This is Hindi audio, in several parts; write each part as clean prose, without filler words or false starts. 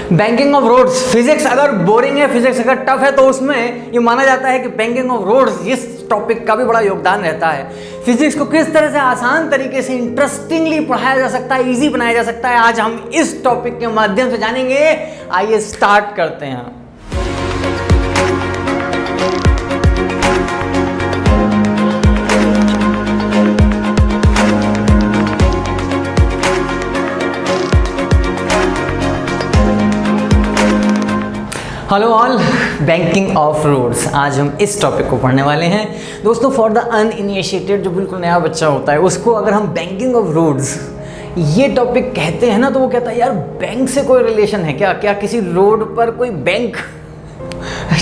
बैंकिंग ऑफ रोड्स, फिजिक्स अगर बोरिंग है, फिजिक्स अगर टफ है, तो उसमें ये माना जाता है कि बैंकिंग ऑफ रोड्स इस टॉपिक का भी बड़ा योगदान रहता है। फिजिक्स को किस तरह से आसान तरीके से इंटरेस्टिंगली पढ़ाया जा सकता है, इजी बनाया जा सकता है, आज हम इस टॉपिक के माध्यम से जानेंगे। आइए स्टार्ट करते हैं। Hello all, banking of roads, आज हम इस टॉपिक को पढ़ने वाले हैं। दोस्तों, फॉर द अनइनिशिएटेड, जो बिल्कुल नया बच्चा होता है, उसको अगर हम बैंकिंग ऑफ रोड्स ये टॉपिक कहते हैं ना, तो वो कहता है यार बैंक से कोई रिलेशन है क्या? क्या किसी रोड पर कोई बैंक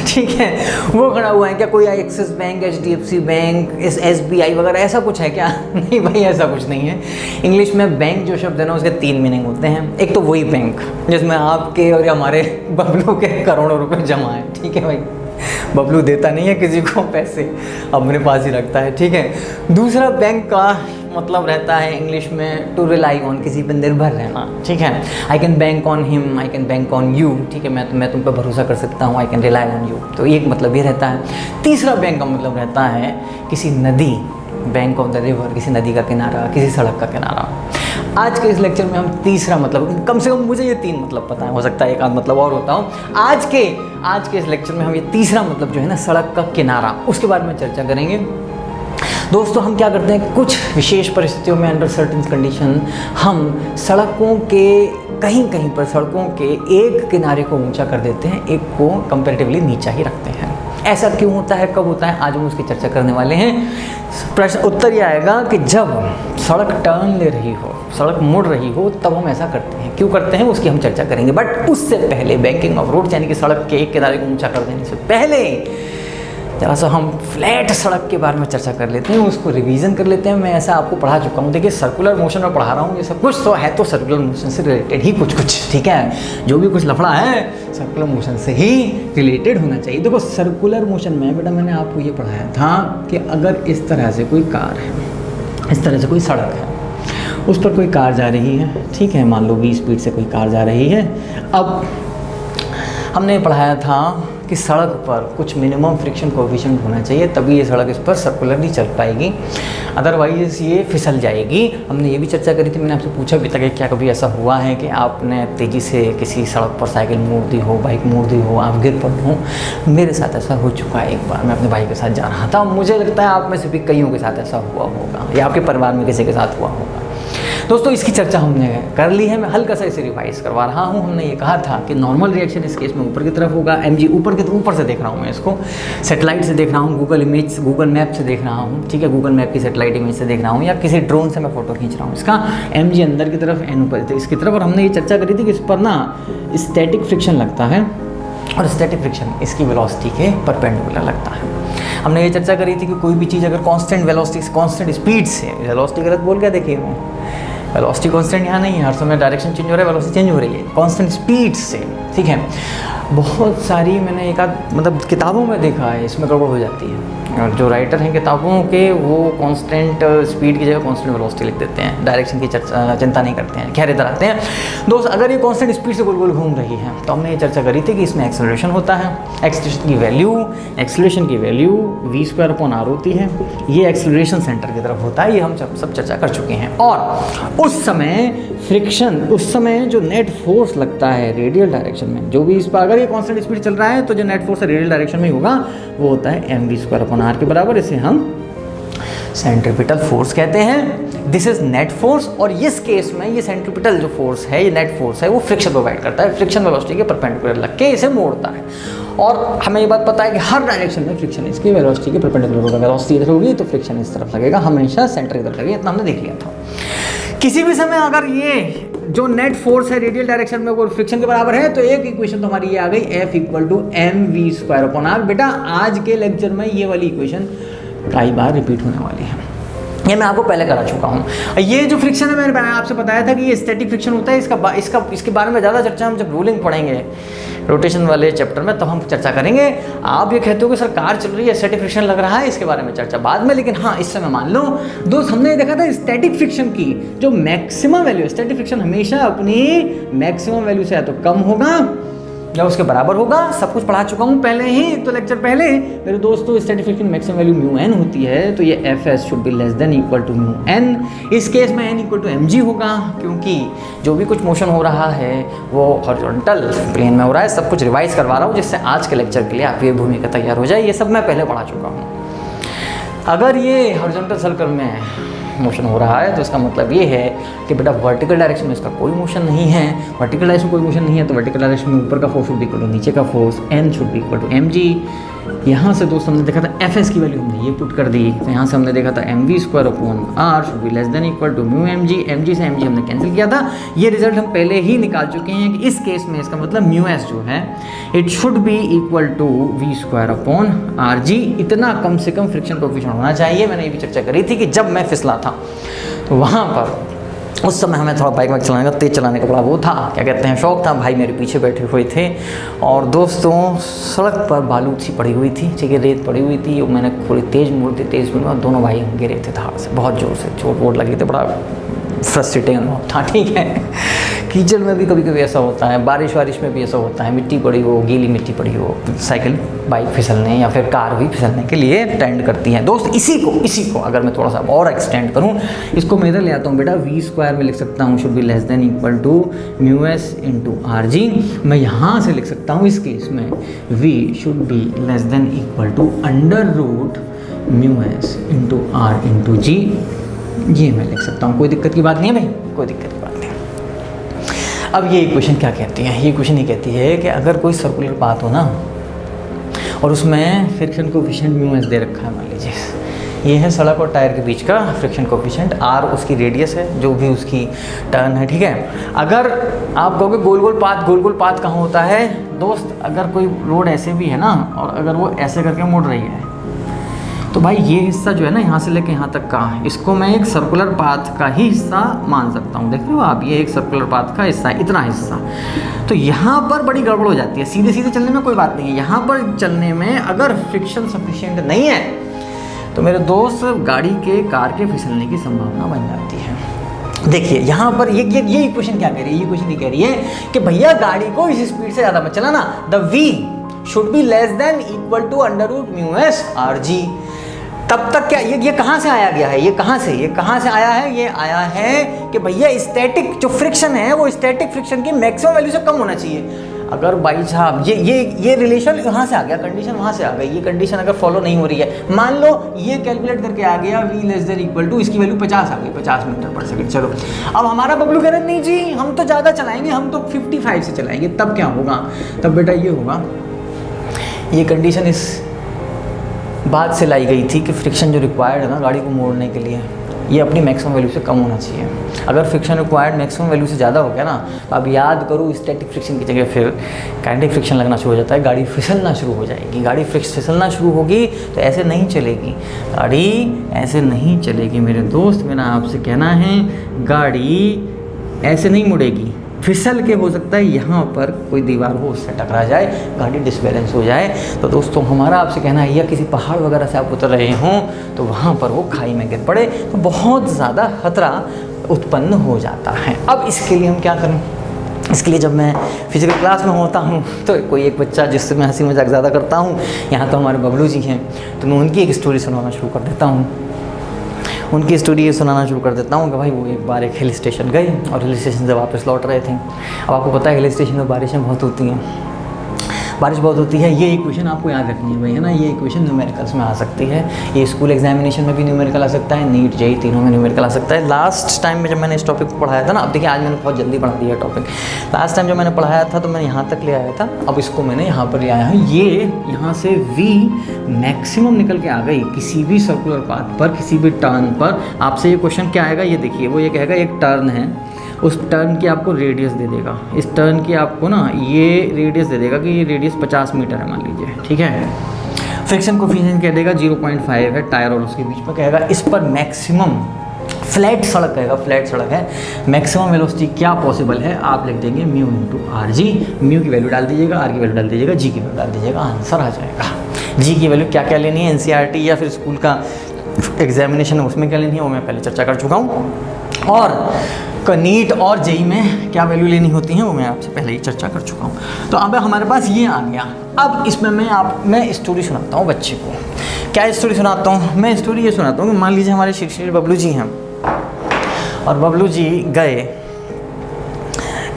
ठीक है वो खड़ा हुआ है क्या? कोई axis bank, HDFC bank, SBI वगैरह ऐसा कुछ है क्या? नहीं भाई, ऐसा कुछ नहीं है। इंग्लिश में बैंक जो शब्द है ना, उसके 3 मीनिंग होते हैं। एक तो वही बैंक जिसमें आपके और हमारे बबलू के करोड़ों रुपए जमा है, ठीक है भाई। बबलू देता नहीं है किसी को पैसे, अपने पास ही रखता है, ठीक है। दूसरा बैंक का मतलब रहता है इंग्लिश में टू रिलाई ऑन, किसी पर निर्भर रहना, ठीक है। I can bank on him, I can bank on you, ठीक है। मैं तुम पर भरोसा कर सकता हूँ, I can rely on you. तो एक मतलब ये रहता है। तीसरा बैंक का मतलब रहता है किसी नदी, बैंक ऑफ द रिवर, किसी नदी का किनारा, किसी सड़क का किनारा। आज के इस लेक्चर में हम तीसरा मतलब, कम से कम मुझे ये 3 मतलब पता है, हो सकता है एक आध मतलब और होता हो। आज के इस लेक्चर में हम ये तीसरा मतलब जो है ना, सड़क का किनारा, उसके बारे में चर्चा करेंगे। दोस्तों, हम क्या करते हैं, कुछ विशेष परिस्थितियों में, अंडर सर्टेन कंडीशन, हम सड़कों के कहीं पर सड़कों के एक किनारे को ऊंचा कर देते हैं, एक को कंपैरेटिवली नीचा ही रखते हैं। ऐसा क्यों होता है, कब होता है, आज हम उसकी चर्चा करने वाले हैं। प्रश्न उत्तर ये आएगा कि जब सड़क टर्न ले रही हो, सड़क मुड़ रही हो, तब हम ऐसा करते हैं। क्यों करते हैं उसकी हम चर्चा करेंगे। बट उससे पहले बैंकिंग ऑफ रोड यानी कि सड़क के एक किनारे को ऊंचा कर देने से पहले जरा सा हम फ्लैट सड़क के बारे में चर्चा कर लेते हैं, उसको रिवीजन कर लेते हैं। मैं ऐसा आपको पढ़ा चुका हूँ। देखिए, सर्कुलर मोशन में पढ़ा रहा हूँ, ये सब कुछ तो है, तो सर्कुलर मोशन से रिलेटेड ही कुछ, ठीक है। जो भी कुछ लफड़ा है सर्कुलर मोशन से ही रिलेटेड होना चाहिए। देखो, सर्कुलर मोशन में बेटा मैंने आपको ये पढ़ाया था कि अगर इस तरह से कोई कार है, इस तरह से कोई सड़क है, उस पर कोई कार जा रही है, ठीक है, मान लो 20 स्पीड से कोई कार जा रही है। अब हमने पढ़ाया था कि सड़क पर कुछ मिनिमम फ्रिक्शन कोएफिशिएंट होना चाहिए, तभी ये सड़क इस पर सर्कुलरली चल पाएगी, अदरवाइज ये फिसल जाएगी। हमने ये भी चर्चा करी थी, मैंने आपसे पूछा भी था कि क्या कभी ऐसा हुआ है कि आपने तेज़ी से किसी सड़क पर साइकिल मोड़ दी हो, बाइक मोड़ दी हो, आप गिर पड़े हो। मेरे साथ ऐसा हो चुका है। एक बार मैं अपने भाई के साथ जा रहा था, मुझे लगता है आप में से भी कईयों के साथ ऐसा हुआ होगा, या आपके परिवार में किसी के साथ हुआ होगा। दोस्तों, इसकी चर्चा हमने कर ली है। मैं हल्का सा इसे रिवाइज करवा रहा हूँ। हमने ये कहा था कि नॉर्मल रिएक्शन इस केस में ऊपर की तरफ होगा। mg ऊपर से देख रहा हूँ मैं इसको, सेटेलाइट से देख रहा हूँ, गूगल मैप से देख रहा हूँ, ठीक है, गूगल मैप की सेटेलाइट इमेज से देख रहा हूँ, या किसी ड्रोन से मैं फोटो खींच रहा हूँ इसका। mg अंदर की तरफ, n ऊपर इसकी तरफ। और हमने ये चर्चा करी थी कि इस पर ना स्टैटिक फ्रिक्शन लगता है, और स्टैटिक फ्रिक्शन इसकी वेलोसिटी के परपेंडिकुलर लगता है। हमने ये चर्चा करी थी कि कोई भी चीज़ अगर कांस्टेंट वेलोसिटी, कांस्टेंट स्पीड से, वेलोसिटी गलत बोल गया, देखिए मैं, वेलोसिटी कांस्टेंट यहाँ नहीं है, हर समय डायरेक्शन चेंज हो रहा है, वेलोसिटी चेंज हो रही है कांस्टेंट स्पीड से, ठीक है। बहुत सारी मैंने एक आध मतलब किताबों में देखा है, इसमें गड़बड़ हो जाती है। और जो राइटर हैं किताबों के, वो कांस्टेंट स्पीड की जगह कांस्टेंट वेलोसिटी लिख देते हैं, डायरेक्शन की चिंता नहीं करते हैं। खैर, इधर आते हैं दोस्त, अगर ये कांस्टेंट स्पीड से गोल गोल घूम रही है, तो हमने ये चर्चा करी थी कि इसमें एक्सेलरेशन होता है। एक्सेलरेशन की वैल्यू v²/r होती है। ये एक्सेलरेशन सेंटर की तरफ होता है, ये हम सब चर्चा कर चुके हैं। और उस समय फ्रिक्शन, उस समय जो नेट फोर्स लगता है रेडियल डायरेक्शन में, जो भी इस पर, अगर ये कांस्टेंट स्पीड चल रहा है, तो जो नेट फोर्स रेडियल डायरेक्शन में होगा वो होता है mv²/r के बराबर। इसे हम सेंट्रीपिटल फोर्स कहते हैं। This is net force. और इस केस में ये सेंट्रीपिटल जो फोर्स है, ये नेट फोर्स है, वो फ्रिक्शन प्रोवाइड करता है, फ्रिक्शन वेलोसिटी के परपेंडिकुलर लग के इसे मोड़ता है। और हमें ये बात पता है कि हर डायरेक्शन में फ्रिक्शन इसकी वेलोसिटी के परपेंडिकुलर होगा। वेलोसिटी इधर होगी तो फ्रिक्शन इस तरफ लगेगा, हमेशा सेंटर इधर लगेगा, इतना हमने देख लिया था। किसी भी समय अगर ये जो नेट फोर्स है रेडियल डायरेक्शन में वो फ्रिक्शन के बराबर है, तो एक इक्वेशन तो हमारी ये आ गई, F=mv²/r। बेटा, आज के लेक्चर में ये वाली इक्वेशन कई बार रिपीट होने वाली है। ये मैं आपको पहले करा चुका हूँ। ये जो फ्रिक्शन है मैंने आपसे बताया था कि ये स्टैटिक फ्रिक्शन होता है, इसके बारे में ज़्यादा चर्चा हम जब रूलिंग पढ़ेंगे रोटेशन वाले चैप्टर में तब हम चर्चा करेंगे। आप ये कहते हो कि सर कार चल रही है स्टैटिक फ्रिक्शन लग रहा है, इसके बारे में चर्चा बाद में, लेकिन हाँ इस समय मान लो दोस्त हमने ये देखा था स्टैटिक फ्रिक्शन की जो मैक्सिमम वैल्यू, स्टैटिक फ्रिक्शन हमेशा अपनी मैक्सिमम वैल्यू से या तो कम होगा या उसके बराबर होगा। सब कुछ पढ़ा चुका हूँ पहले ही, तो लेक्चर पहले मेरे दोस्तों static friction maximum value mu N होती है, तो ये F S should be less than equal to mu N. इस केस में N equal to M G होगा, क्योंकि जो भी कुछ मोशन हो रहा है वो हॉरिजॉन्टल प्लेन में हो रहा है। सब कुछ रिवाइज करवा रहा हूँ जिससे आज के लेक्चर के लिए आपकी भूमिका तैयार हो जाए। ये सब मैं पहले पढ़ा चुका हूँ। अगर ये हॉरिजॉन्टल सर्कल में मोशन हो रहा है तो इसका मतलब ये है कि बेटा वर्टिकल डायरेक्शन में इसका कोई मोशन नहीं है। वर्टिकल डायरेक्शन में कोई मोशन नहीं है तो वर्टिकल डायरेक्शन में ऊपर का फोर्स शुड इक्वल टू नीचे का force, N should be equal to M G. यहाँ से दोस्त हमने देखा था एफ एस की वैल्यू हमने ये पुट कर दी, तो यहाँ से हमने देखा था M V square upon R should be less than equal to mu M G से एम जी हमने कैंसिल किया था। ये रिजल्ट हम पहले ही निकाल चुके हैं कि इस केस में इसका मतलब म्यू एस जो है it should be equal to V square upon R G. इतना कम से कम फ्रिक्शन कोएफिशिएंट होना चाहिए। मैंने ये भी चर्चा करी थी कि जब मैं फिसला था तो वहाँ पर उस समय हमें थोड़ा बाइक चलाने का, तेज़ चलाने का बड़ा वो था, क्या कहते हैं, शौक था। भाई मेरे पीछे बैठे हुए थे और दोस्तों सड़क पर बालू सी पड़ी हुई थी, ठीक है, रेत पड़ी हुई थी। मैंने थोड़ी तेज़ मोड़ी और दोनों भाई गिरे थे धाड़ से, बहुत ज़ोर से चोट वोट लगी थी। बड़ा फ्रस्ट्रेटिंग अनुभव था, ठीक है। कीचड़ में भी कभी कभी ऐसा होता है, बारिश वारिश में भी ऐसा होता है, मिट्टी पड़ी हो, गीली मिट्टी पड़ी हो, साइकिल बाइक फिसलने या फिर कार भी फिसलने के लिए टेंड करती हैं। दोस्त इसी को अगर मैं थोड़ा सा और एक्सटेंड करूं, इसको मैं इधर ले आता हूँ बेटा, वी स्क्वायर में लिख सकता हूँ should be less than equal to mu s into r g. मैं यहाँ से लिख सकता हूँ इस केस में we should be less than equal to under root mu s into r into g. ये मैं लिख सकता हूँ, कोई दिक्कत की बात नहीं है भाई, कोई दिक्कत की बात नहीं। अब ये इक्वेशन क्या कहती है? ये इक्वेशन ये कहती है कि अगर कोई सर्कुलर पाथ हो ना और उसमें फ्रिक्शन कोएफिशिएंट म्यू एस दे रखा है, मान लीजिए ये है सड़क और टायर के बीच का फ्रिक्शन कोएफिशिएंट, आर उसकी रेडियस है जो भी उसकी टर्न है, ठीक है। अगर आप कहोगे गोल गोल पाथ कहाँ होता है दोस्त? अगर कोई रोड ऐसे भी है ना और अगर वो ऐसे करके मुड़ रही है तो भाई ये हिस्सा जो है ना यहाँ से लेके यहाँ तक का, इसको मैं एक सर्कुलर पाथ का ही हिस्सा मान सकता हूँ। देख रहे हो आप, ये एक सर्कुलर पाथ का हिस्सा है, इतना हिस्सा। तो यहाँ पर बड़ी गड़बड़ हो जाती है। सीधे सीधे चलने में कोई बात नहीं है, यहाँ पर चलने में अगर फ्रिक्शन सफिशिएंट नहीं है तो मेरे दोस्त गाड़ी के, कार के फिसलने की संभावना बन जाती है। देखिए यहाँ पर ये इक्वेशन क्या कह रही है? ये इक्वेशन ये कह रही है कि भैया गाड़ी को इस स्पीड से ज़्यादा मत चलाना, the V should be less than equal to under root mu S R G. तब तक क्या ये कहाँ से आया गया है? ये कहाँ से आया है? ये आया है कि भैया स्टैटिक जो फ्रिक्शन है वो स्टैटिक फ्रिक्शन की मैक्सिमम वैल्यू से कम होना चाहिए। अगर भाई साहब ये रिलेशन वहाँ से आ गया, कंडीशन वहाँ से आ गई, ये कंडीशन अगर फॉलो नहीं हो रही है, मान लो ये कैलकुलेट करके आ गया v less than equal to, इसकी वैल्यू 50 आ गई, 50 मीटर पर सेकंड। चलो अब हमारा बबलू कह रहे नहीं जी हम तो ज़्यादा चलाएंगे, हम तो 55 से चलाएंगे। तब क्या होगा? तब बेटा ये होगा, ये कंडीशन इस बात से लाई गई थी कि फ्रिक्शन जो रिक्वायर्ड है ना गाड़ी को मोड़ने के लिए, ये अपनी मैक्सिमम वैल्यू से कम होना चाहिए। अगर फ्रिक्शन रिक्वायर्ड मैक्सिमम वैल्यू से ज़्यादा हो गया ना तो आप याद करो स्टैटिक फ्रिक्शन की जगह फिर काइनेटिक फ्रिक्शन लगना शुरू हो जाता है, गाड़ी फिसलना शुरू हो जाएगी। गाड़ी फिसलना शुरू होगी तो ऐसे नहीं चलेगी गाड़ी, ऐसे नहीं चलेगी मेरे दोस्त। मेरा आपसे कहना है गाड़ी ऐसे नहीं मुड़ेगी, फिसल के हो सकता है यहाँ पर कोई दीवार हो उससे टकरा जाए, गाड़ी डिसबैलेंस हो जाए। तो दोस्तों हमारा आपसे कहना है या किसी पहाड़ वगैरह से आप उतर रहे हों तो वहाँ पर वो खाई में गिर पड़े तो बहुत ज़्यादा खतरा उत्पन्न हो जाता है। अब इसके लिए हम क्या करें? इसके लिए जब मैं फिजिकल क्लास में होता हूँ तो कोई एक बच्चा जिससे मैं हंसी मजाक ज़्यादा करता हूँ, यहाँ तो हमारे बबलू जी हैं, तो मैं उनकी एक स्टोरी सुनाना शुरू कर देता हूँ। उनकी स्टोरी ये सुनाना शुरू कर देता हूँ कि भाई वो एक बार एक हिल स्टेशन गए और हिल स्टेशन से वापस लौट रहे थे। अब आपको पता है हिल स्टेशन में बारिशें बहुत होती हैं, बारिश बहुत होती है। ये इक्वेशन आपको याद रखनी है भाई, है ना। ये इक्वेशन न्यूमेरिकल्स में आ सकती है, ये स्कूल एग्जामिनेशन में भी न्यूमेरिकल आ सकता है, नीट जेईई तीनों में न्यूमेरिकल आ सकता है। लास्ट टाइम में जब मैंने इस टॉपिक को पढ़ाया था ना, अब देखिए आज मैंने बहुत जल्दी पढ़ा दिया टॉपिक। लास्ट टाइम जब मैंने पढ़ाया था तो मैंने यहाँ तक ले आया था, अब इसको मैंने यहाँ पर ले आया हूँ। ये यहाँ से v मैक्सिमम निकल के आ गई किसी भी सर्कुलर पाथ पर, किसी भी टर्न पर। आपसे ये क्वेश्चन क्या आएगा, ये देखिए, वो ये कहेगा एक टर्न है, उस टर्न की आपको रेडियस दे देगा, इस टर्न की आपको ना ये रेडियस दे देगा कि ये रेडियस 50 मीटर है मान लीजिए, ठीक है। फ्रिक्शन कोफिशिएंट कह देगा 0.5 है टायर और उसके बीच में कहेगा। इस पर मैक्सिमम फ्लैट सड़क कहेगा, फ्लैट सड़क है, मैक्सिमम वेलोसिटी क्या पॉसिबल है, आप लिख देंगे म्यू इंटू आर जी। म्यू की वैल्यू डाल दीजिएगा, आर की वैल्यू डाल दीजिएगा, जी की वैल्यू डाल दीजिएगा, आंसर आ जाएगा। जी की वैल्यू क्या क्या लेनी है, एनसीईआरटी या फिर स्कूल का एग्जामिनेशन है उसमें क्या लेनी है वो मैं पहले चर्चा कर चुका हूँ, और नीट और जेई में क्या वैल्यू लेनी होती है वो मैं आपसे पहले ही चर्चा कर चुका हूँ। तो अब हमारे पास ये आ गया। अब इसमें मैं स्टोरी सुनाता हूँ बच्चे को। क्या स्टोरी सुनाता हूँ मैं? स्टोरी ये सुनाता हूँ कि मान लीजिए हमारे श्री बबलू जी हैं और बबलू जी गए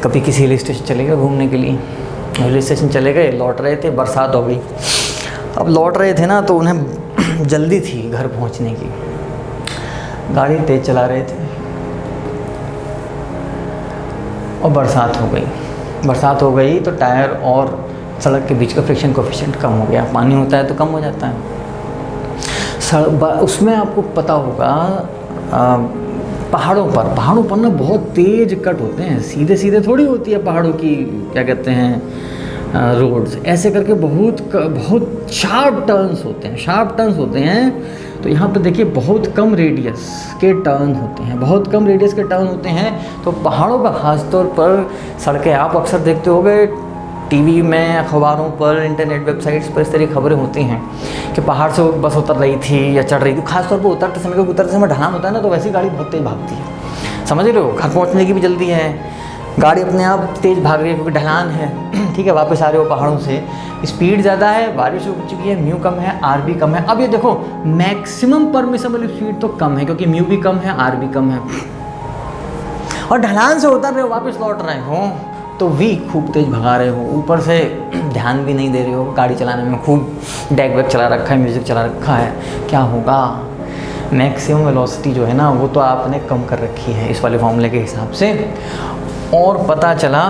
कभी किसी हिल स्टेशन चले गए घूमने के लिए, हिल स्टेशन चले गए, लौट रहे थे, बरसात हो गई। अब लौट रहे थे ना तो उन्हें जल्दी थी घर पहुंचने की, गाड़ी तेज़ चला रहे थे और बरसात हो गई तो टायर और सड़क के बीच का फ्रिक्शन कोफिशिएंट कम हो गया। पानी होता है तो कम हो जाता है। उसमें आपको पता होगा पहाड़ों पर ना बहुत तेज़ कट होते हैं, सीधे सीधे थोड़ी होती है पहाड़ों की क्या कहते हैं रोड्स, ऐसे करके बहुत शार्प टर्न्स होते हैं। तो यहाँ पर देखिए बहुत कम रेडियस के टर्न होते हैं, तो पहाड़ों पर ख़ास तौर पर सड़कें आप अक्सर देखते होंगे टीवी में, अखबारों पर, इंटरनेट वेबसाइट्स पर इस तरह की खबरें होती हैं कि पहाड़ से बस उतर रही थी या चढ़ रही थी। खासतौर पर उतरते समय ढलान होता है ना तो वैसी गाड़ी बहुत तेज़ भागती है, समझ रहे हो, घर पहुँचने की भी जल्दी है, गाड़ी अपने आप तेज़ भाग रही है क्योंकि ढलान है, ठीक है, वापस आ रहे हो पहाड़ों से, स्पीड ज़्यादा है, बारिश हो चुकी है, म्यू कम है, आर भी कम है। अब ये देखो मैक्सिमम परमिसेबल स्पीड तो कम है क्योंकि म्यू भी कम है, आर भी कम है, और ढलान से उतर रहे हो वापस लौट रहे हो तो वी खूब तेज़ भगा रहे हो, ऊपर से ध्यान भी नहीं दे रहे हो, गाड़ी चलाने में खूब डैग वैग चला रखा है, म्यूज़िक चला रखा है, क्या होगा, मैक्सिमम वेलोसिटी जो है ना वो तो आपने कम कर रखी है इस वाले फॉर्मूले के हिसाब से। और पता चला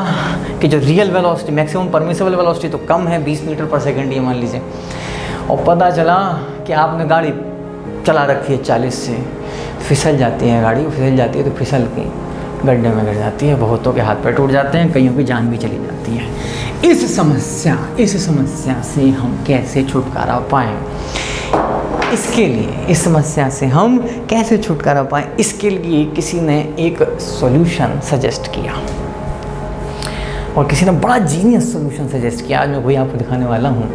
कि जो real velocity, maximum permissible velocity तो कम है 20 मीटर पर सेकेंड ये मान लीजिए, और पता चला कि आपने गाड़ी चला रखी है 40 से, फिसल जाती है गाड़ी, तो फिसल के गड्ढे में गिर जाती है, बहुतों के हाथ पैर टूट जाते हैं, कईयों की जान भी चली जाती है। इस समस्या से हम कैसे छुटकारा पाएँ, इस समस्या से हम कैसे छुटकारा पाएँ, इसके लिए किसी ने एक सॉल्यूशन सजेस्ट किया, और किसी ने बड़ा जीनियस सॉल्यूशन सजेस्ट किया। आज मैं वही आपको दिखाने वाला हूँ,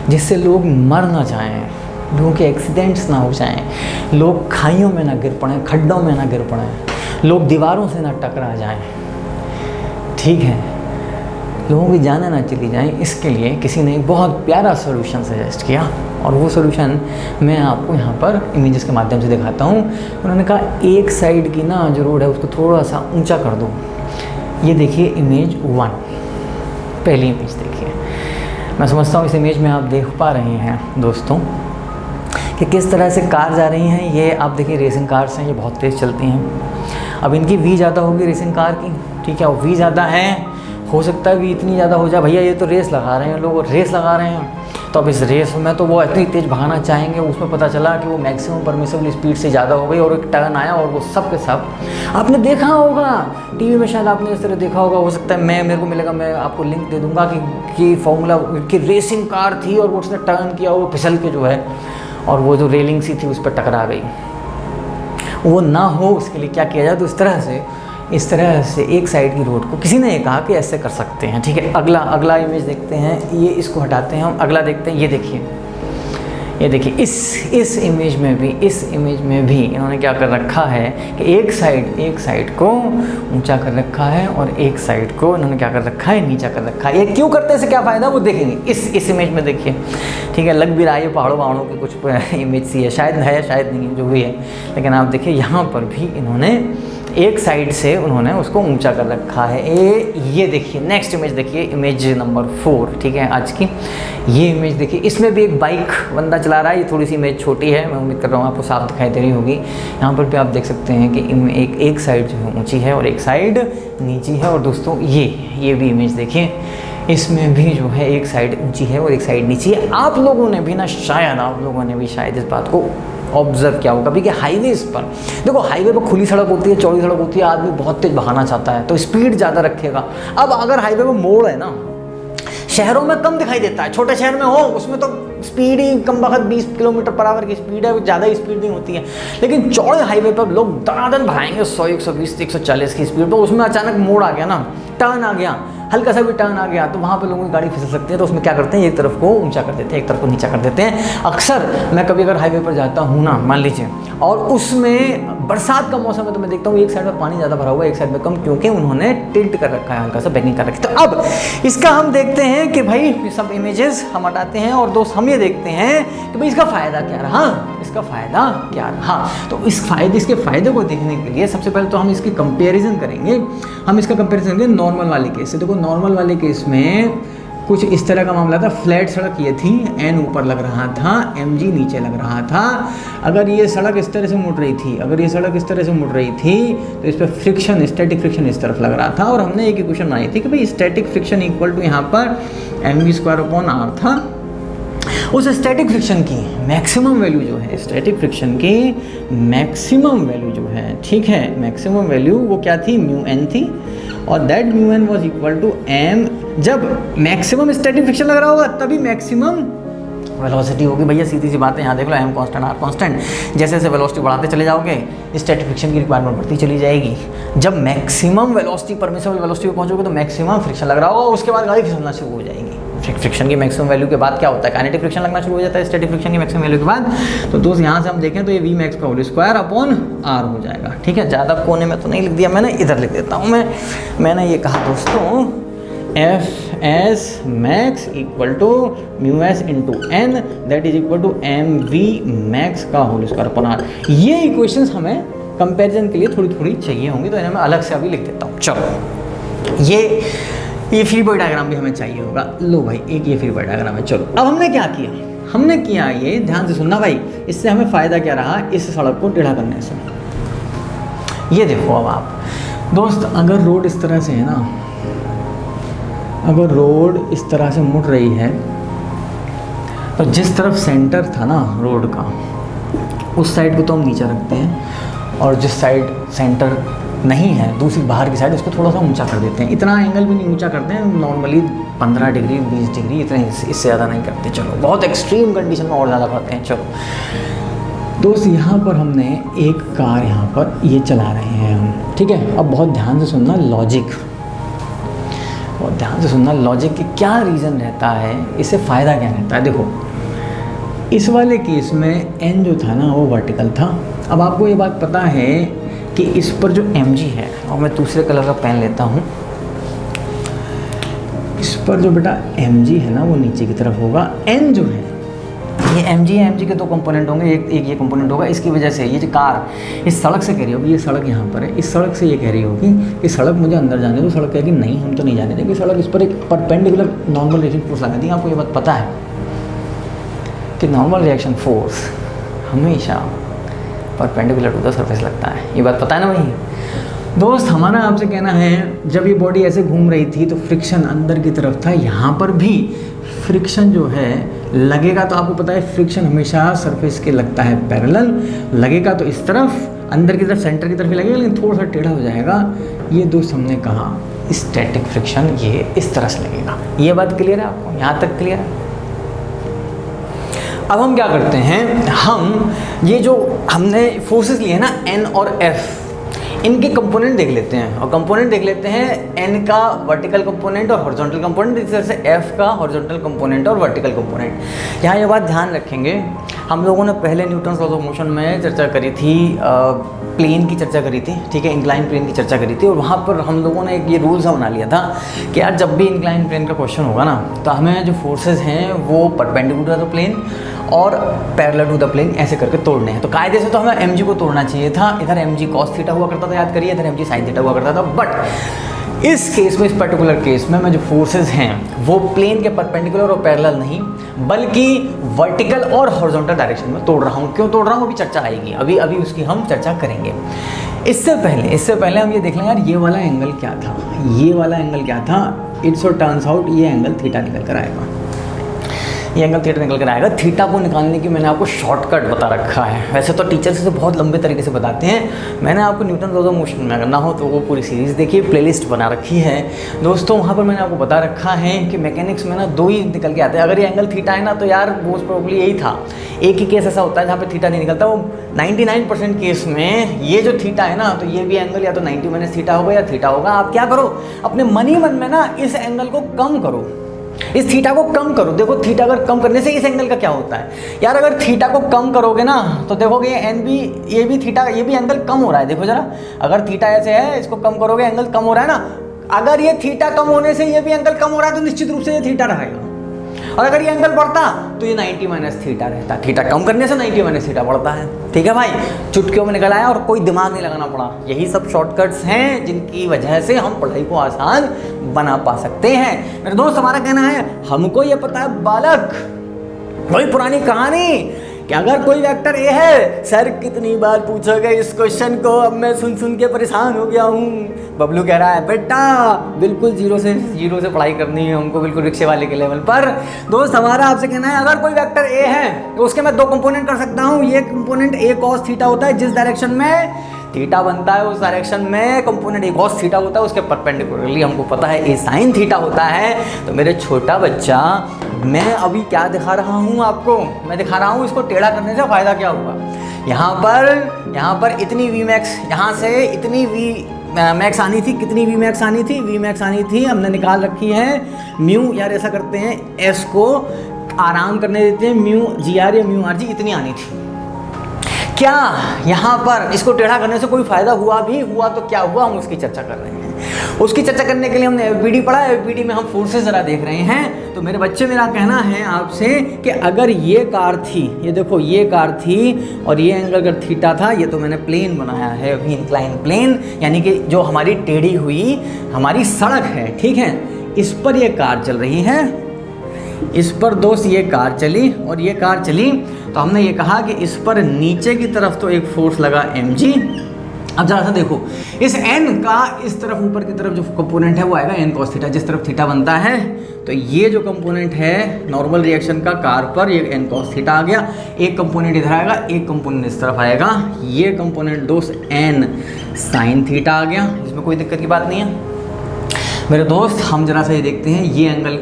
जिससे लोग मर ना जाएं, लोगों के एक्सीडेंट्स ना हो जाएं, लोग खाइयों में ना गिर पड़ें, खड्डों में ना गिर पड़ें, लोग दीवारों से ना टकरा जाएं, ठीक है, लोगों की जानें ना चली जाएं। इसके लिए किसी ने एक बहुत प्यारा सॉल्यूशन सजेस्ट किया, और वो सॉल्यूशन मैं आपको यहाँ पर इमेजेस के माध्यम से दिखाता हूँ। उन्होंने कहा एक साइड की ना जो रोड है उसको थोड़ा सा ऊंचा कर दो। ये देखिए इमेज 1, पहली इमेज देखिए। मैं समझता हूँ इस इमेज में आप देख पा रहे हैं दोस्तों कि किस तरह से कार जा रही हैं। ये आप देखिए रेसिंग कार्स हैं, ये बहुत तेज़ चलती हैं। अब इनकी वी ज़्यादा होगी रेसिंग कार की, ठीक है, और वी ज़्यादा है, हो सकता है वी इतनी ज़्यादा हो जाए, भैया ये तो रेस लगा रहे हैं लोग, रेस लगा रहे हैं, तो अब इस रेस में तो वो इतनी तेज़ भागना चाहेंगे, उसमें पता चला कि वो मैक्सिमम परमिसेबल स्पीड से ज़्यादा हो गई और एक टर्न आया, और वो सब के सब आपने देखा होगा टीवी में, शायद आपने इस तरह देखा होगा, हो सकता है मेरे को मिलेगा, मैं आपको लिंक दे दूँगा कि फॉर्मूला की रेसिंग कार थी और वो उसने टर्न किया, वो फिसल के जो है और वो जो रेलिंग सी थी उस पर टकरा गई। वो ना हो उसके लिए क्या किया जाए, तो इस तरह से एक साइड की रोड को किसी ने कहा कि ऐसे कर सकते हैं, ठीक है। अगला इमेज देखते हैं, ये इसको हटाते हैं हम, अगला देखते हैं, ये देखिए इस इमेज में भी इन्होंने क्या कर रखा है कि एक साइड को ऊंचा कर रखा है और एक साइड को इन्होंने क्या कर रखा है, नीचा कर रखा है। ये क्यों करते हैं, से क्या फ़ायदा वो देखेंगे इस इमेज में देखिए, ठीक है। लग भी रहा है पहाड़ों की कुछ इमेज सी है, शायद है शायद नहीं है, जो भी है, लेकिन आप देखिए यहाँ पर भी इन्होंने एक साइड से उन्होंने उसको ऊंचा कर रखा है। ये देखिए नेक्स्ट इमेज देखिए, इमेज नंबर 4, ठीक है, आज की ये इमेज देखिए। इसमें भी एक बाइक बंदा चला रहा है, ये थोड़ी सी इमेज छोटी है, मैं उम्मीद कर रहा हूँ आपको साफ दिखाई दे रही होगी। यहाँ पर भी आप देख सकते हैं कि एक साइड जो है ऊंची है और एक साइड नीची है। और दोस्तों ये भी इमेज देखिए, इसमें भी जो है एक साइड ऊंची है और एक साइड नीची है। आप लोगों ने भी शायद इस बात को ऑब्जर्व किया होगा, क्योंकि हाईवेज़ पर देखो, हाईवे पर खुली सड़क होती है, चौड़ी सड़क होती है, आदमी बहुत तेज़ भगाना चाहता है तो स्पीड ज़्यादा रखेगा। अब अगर हाईवे पर मोड़ है ना, शहरों में कम दिखाई देता है, छोटे शहर में हो उसमें तो स्पीड ही कम वक्त 20 किलोमीटर पर आवर की स्पीड है, ज़्यादा स्पीड नहीं होती है। लेकिन चौड़े हाईवे पर लोग दनादन भगाएंगे 100, 120, 140 की स्पीड पर, उसमें अचानक मोड़ आ गया ना, टर्न आ गया, हल्का सा भी टर्न आ गया तो वहाँ पे लोगों की गाड़ी फिसल सकती है। तो उसमें क्या करते हैं, एक तरफ को ऊंचा कर देते हैं, एक तरफ को नीचा कर देते हैं। अक्सर मैं कभी अगर हाईवे पर जाता हूँ ना, मान लीजिए, और उसमें बरसात का मौसम है तो मैं देखता हूँ एक साइड में पानी ज़्यादा भरा हुआ है, एक साइड में कम, क्योंकि उन्होंने टिल्ट कर रखा है, हल्का सा बैकिंग कर रखी है। तो अब इसका हम देखते हैं कि भाई ये सब इमेजेस हम हटाते हैं और दोस्त हम ये देखते हैं कि भाई इसका फ़ायदा क्या रहा, इसका फ़ायदा क्या रहा। तो इसके फ़ायदे को देखने के लिए सबसे पहले तो हम इसकी कंपेरिजन करेंगे। हम इसका कंपेरिजन करेंगे नॉर्मल वाले केस से। देखो नॉर्मल वाले केस में कुछ इस तरह का मामला था, फ्लैट सड़क ये थी, एन ऊपर लग रहा था, mg नीचे लग रहा था। अगर ये सड़क इस तरह से मुड़ रही थी, अगर ये सड़क इस तरह से मुड़ रही थी तो इस पर फ्रिक्शन, स्टैटिक फ्रिक्शन इस तरफ लग रहा था। और हमने एक इक्वेशन बनाई थी कि भाई स्टैटिक फ्रिक्शन इक्वल टू यहाँ पर mv²/r था। उस स्टैटिक फ्रिक्शन की मैक्सिमम वैल्यू जो है, स्टैटिक फ्रिक्शन की मैक्सिमम वैल्यू जो है, ठीक है, मैक्सिमम वैल्यू वो क्या थी, μn थी। और that μn was equal to m। जब मैक्सिमम स्टैटिक फ्रिक्शन लग रहा होगा तभी मैक्सिमम वेलोसिटी होगी। भैया सीधी सी बात है, यहाँ देख लो m कांस्टेंट r कांस्टेंट, जैसे जैसे वेलोसिटी बढ़ाते चले जाओगे स्टैटिक फ्रिक्शन की रिक्वायरमेंट बढ़ती चली जाएगी। जब मैक्सिमम वेलोसिटी, परमिसिबल वेलोसिटी पे पहुँचोगे तो मैक्सिमम फ्रिक्शन लग रहा होगा, उसके बाद गाड़ी फिसलना शुरू हो जाएगी। फ्रिक्शन की मैक्सिमम वैल्यू के बाद क्या होता है, काइनेटिक फ्रिक्शन लगना शुरू हो जाता है स्टैटिक फ्रिक्शन की मैक्सिमम वैल्यू के बाद। तो दोस्त यहाँ से हम देखें तो ये Vmax का होल स्क्वायर अपॉन r हो जाएगा, ठीक है। ज़्यादा कोने में तो नहीं लिख दिया मैंने, इधर लिख देता हूँ मैंने ये कहा दोस्तों Fs max equal to μs into n, that is equal to mv max का होल स्क्वायर अपॉन r। ये इक्वेशंस हमें कंपैरिजन के लिए थोड़ी थोड़ी चाहिए होंगी, तो इन्हें मैं अलग से अभी लिख देता हूँ। चलो ये फ्री बॉडी डायग्राम भी हमें चाहिए होगा। लो भाई एक ये फ्री बॉडी डायग्राम है। चलो अब हमने क्या किया, हमने किया ये, ध्यान से सुनना भाई, इससे हमें फ़ायदा क्या रहा इस सड़क को टेढ़ा करने से। ये देखो अब आप दोस्त, अगर रोड इस तरह से है ना, अगर रोड इस तरह से मुड़ रही है तो जिस तरफ सेंटर था ना रोड का, उस साइड को तो हम नीचे रखते हैं, और जिस साइड सेंटर नहीं है दूसरी बाहर की साइड, उसको थोड़ा सा ऊंचा कर देते हैं। इतना एंगल भी नहीं ऊंचा करते हैं, नॉर्मली 15 डिग्री 20 डिग्री, इतने इससे ज़्यादा नहीं करते। चलो बहुत एक्सट्रीम कंडीशन में और ज़्यादा करते हैं। चलो दोस्त यहाँ पर हमने एक कार यहाँ पर ये चला रहे हैं हम, ठीक है। अब बहुत ध्यान से सुनना लॉजिक, बहुत ध्यान से सुनना लॉजिक कि क्या रीज़न रहता है, इससे फ़ायदा क्या रहता है। देखो इस वाले केस में n जो था ना वो वर्टिकल था। अब आपको ये बात पता है कि इस पर जो mg है, और मैं दूसरे कलर का पेन लेता हूँ, इस पर जो बेटा mg है ना वो नीचे की तरफ होगा। n जो है ये mg के दो कंपोनेंट होंगे, एक ये कंपोनेंट होगा। इसकी वजह से ये जो कार इस सड़क से कह रही होगी, ये सड़क यहाँ पर है, इस सड़क से ये कह रही होगी कि सड़क मुझे अंदर जाने दो, सड़क कहेगी नहीं हम तो नहीं जाने देंगे, सड़क इस पर एक परपेंडिकुलर नॉर्मल रिएक्शन फोर्स लगा दी। आपको ये बात पता है कि नॉर्मल रिएक्शन फोर्स हमेशा परपेंडिकुलर टू द सरफेस लगता है, ये बात पता है ना भाई। दोस्त हमारा आपसे कहना है, जब ये बॉडी ऐसे घूम रही थी तो फ्रिक्शन अंदर की तरफ था, यहाँ पर भी फ्रिक्शन जो है लगेगा, तो आपको पता है फ्रिक्शन हमेशा सरफेस के लगता है पैरेलल, लगेगा तो इस तरफ अंदर की तरफ सेंटर की तरफ ही लगेगा, लेकिन थोड़ा सा टेढ़ा हो जाएगा। ये दोस्त हमने कहा स्टैटिक फ्रिक्शन ये इस तरह से लगेगा। ये बात क्लियर है आपको, यहाँ तक क्लियर है। अब हम क्या करते हैं, हम ये जो हमने फोर्सेस लिए हैं ना n और f, इनके कंपोनेंट देख लेते हैं। और कंपोनेंट देख लेते हैं n का वर्टिकल कंपोनेंट और हॉरिजॉन्टल कंपोनेंट, इस तरह से f का हॉरिजॉन्टल कंपोनेंट और वर्टिकल कंपोनेंट। यहाँ ये बात ध्यान रखेंगे, हम लोगों ने पहले न्यूटन्स लॉज ऑफ मोशन में चर्चा करी थी, प्लेन की चर्चा करी थी, ठीक है, इंक्लाइन प्लेन की चर्चा करी थी। और वहाँ पर हम लोगों ने एक ये रूल्स बना लिया था कि यार जब भी इंक्लाइन प्लेन का क्वेश्चन होगा ना, तो हमें जो फोर्सेज हैं वो परपेंडिकुलर टू द प्लेन और पैरेलल टू द प्लेन ऐसे करके तोड़ने हैं। तो कायदे से तो हमें mg को तोड़ना चाहिए था। इधर mg cos थीटा हुआ करता था, याद करिए, इधर mg sin थीटा हुआ करता था। बट इस केस में, इस पर्टिकुलर केस में, मैं जो फोर्सेज हैं वो प्लेन के परपेंडिकुलर और पैरेलल नहीं, बल्कि वर्टिकल और हॉरिजॉन्टल डायरेक्शन में तोड़ रहा हूँ। क्यों तोड़ रहा हूँ अभी चर्चा आएगी, अभी उसकी हम चर्चा करेंगे। इससे पहले हम ये देख लें यार, ये वाला एंगल क्या था, ये वाला एंगल क्या था। इट्स और टर्न्स आउट ये एंगल थीटा निकल कर आएगा। ये एंगल थीटा निकल कर आएगा। थीटा को निकालने की मैंने आपको शॉर्टकट बता रखा है। वैसे तो टीचर्स इसे बहुत लंबे तरीके से बताते हैं, मैंने आपको न्यूटन लॉज ऑफ मोशन में करना हो तो वो पूरी सीरीज़ देखिए, प्लेलिस्ट बना रखी है दोस्तों। वहाँ पर मैंने आपको बता रखा है कि मैकेनिक्स में ना 2 ही निकल के आते हैं। अगर ये एंगल थीटा है ना तो यार मोस्ट प्रोबेबली यही था। एक ही केस ऐसा होता है जहाँ पे थीटा नहीं निकलता, वो 99% केस में ये जो थीटा है ना तो ये भी एंगल या तो 90 माइनस थीटा होगा या थीटा होगा। आप क्या करो, अपने मन ही मन में ना इस एंगल को कम करो, इस थीटा को कम करो। देखो थीटा अगर कम करने से इस एंगल का क्या होता है यार, अगर थीटा को कम करोगे ना तो देखोगे ये भी थीटा, ये भी एंगल कम हो रहा है। देखो जरा, अगर थीटा ऐसे है, इसको कम करोगे एंगल कम हो रहा है ना। अगर ये थीटा कम होने से ये भी एंगल कम हो रहा है तो निश्चित रूप से ये थीटा रहेगा। और अगर ये एंगल बढ़ता तो ये 90 माइनस थीटा रहता। थीटा कम करने से 90 माइनस थीटा बढ़ता है। ठीक है भाई, चुटकियों में निकल आया और कोई दिमाग नहीं लगाना पड़ा। यही सब शॉर्टकट्स हैं जिनकी वजह से हम पढ़ाई को आसान बना पा सकते हैं। मेरे दोस्त, हमारा कहना है, हमको ये पता है बालक, कोई पुरानी कहानी कि अगर कोई वेक्टर ए है, सर कितनी बार पूछोगे इस क्वेश्चन को, अब मैं सुन सुन के परेशान हो गया हूँ। बबलू कह रहा है बेटा बिल्कुल जीरो से पढ़ाई करनी है हमको, बिल्कुल रिक्शे वाले के लेवल पर। दोस्त हमारा आपसे कहना है, अगर कोई वेक्टर ए है तो उसके मैं 2 कंपोनेंट कर सकता हूँ। ये कंपोनेंट ए कॉस थीटा होता है, जिस डायरेक्शन में थीटा बनता है उस डायरेक्शन में कंपोनेंट ए कॉस थीटा होता है, उसके परपेंडिकुलरली हमको पता है ए साइन थीटा होता है। तो मेरे छोटा बच्चा, मैं अभी क्या दिखा रहा हूँ आपको, मैं दिखा रहा हूँ इसको टेढ़ा करने से फ़ायदा क्या हुआ। यहाँ पर इतनी वी मैक्स, यहाँ से इतनी वी मैक्स आनी थी, कितनी वी मैक्स आनी थी, वी मैक्स आनी थी, हमने निकाल रखी है म्यू। यार ऐसा करते हैं, एस को आराम करने देते हैं, म्यू जी आर या म्यू आर जी इतनी आनी थी। क्या यहाँ पर इसको टेढ़ा करने से कोई फ़ायदा हुआ भी हुआ तो क्या हुआ, हम उसकी चर्चा कर रहे हैं। उसकी चर्चा करने के लिए हमने एफबीडी पढ़ा, एफबीडी में हम फोर्सेस ज़रा देख रहे हैं। तो मेरे बच्चे, मेरा कहना है आपसे कि अगर ये कार थी, ये देखो ये कार थी और ये एंगल अगर थीटा था, ये तो मैंने प्लेन बनाया है अभी, इंक्लाइन प्लेन, यानी कि जो हमारी टेढ़ी हुई हमारी सड़क है, ठीक है, इस पर ये कार चल रही है, इस पर दोस्त ये कार चली और ये कार चली तो हमने ये कहा कि इस पर नीचे की तरफ तो एक फोर्स लगा mg। अब जरा सा देखो, इस n का इस तरफ ऊपर की तरफ जो कंपोनेंट है वो आएगा n cos थीटा, जिस तरफ थीटा बनता है। तो ये जो कंपोनेंट है नॉर्मल रिएक्शन का कार पर, ये n cos थीटा आ गया। एक कंपोनेंट इधर आएगा, एक कंपोनेंट इस तरफ आएगा, ये कंपोनेंट दोस्त n sin थीटा आ गया। इसमें कोई दिक्कत की बात नहीं है मेरे दोस्त। हम जरा सा ये देखते हैं, ये एंगल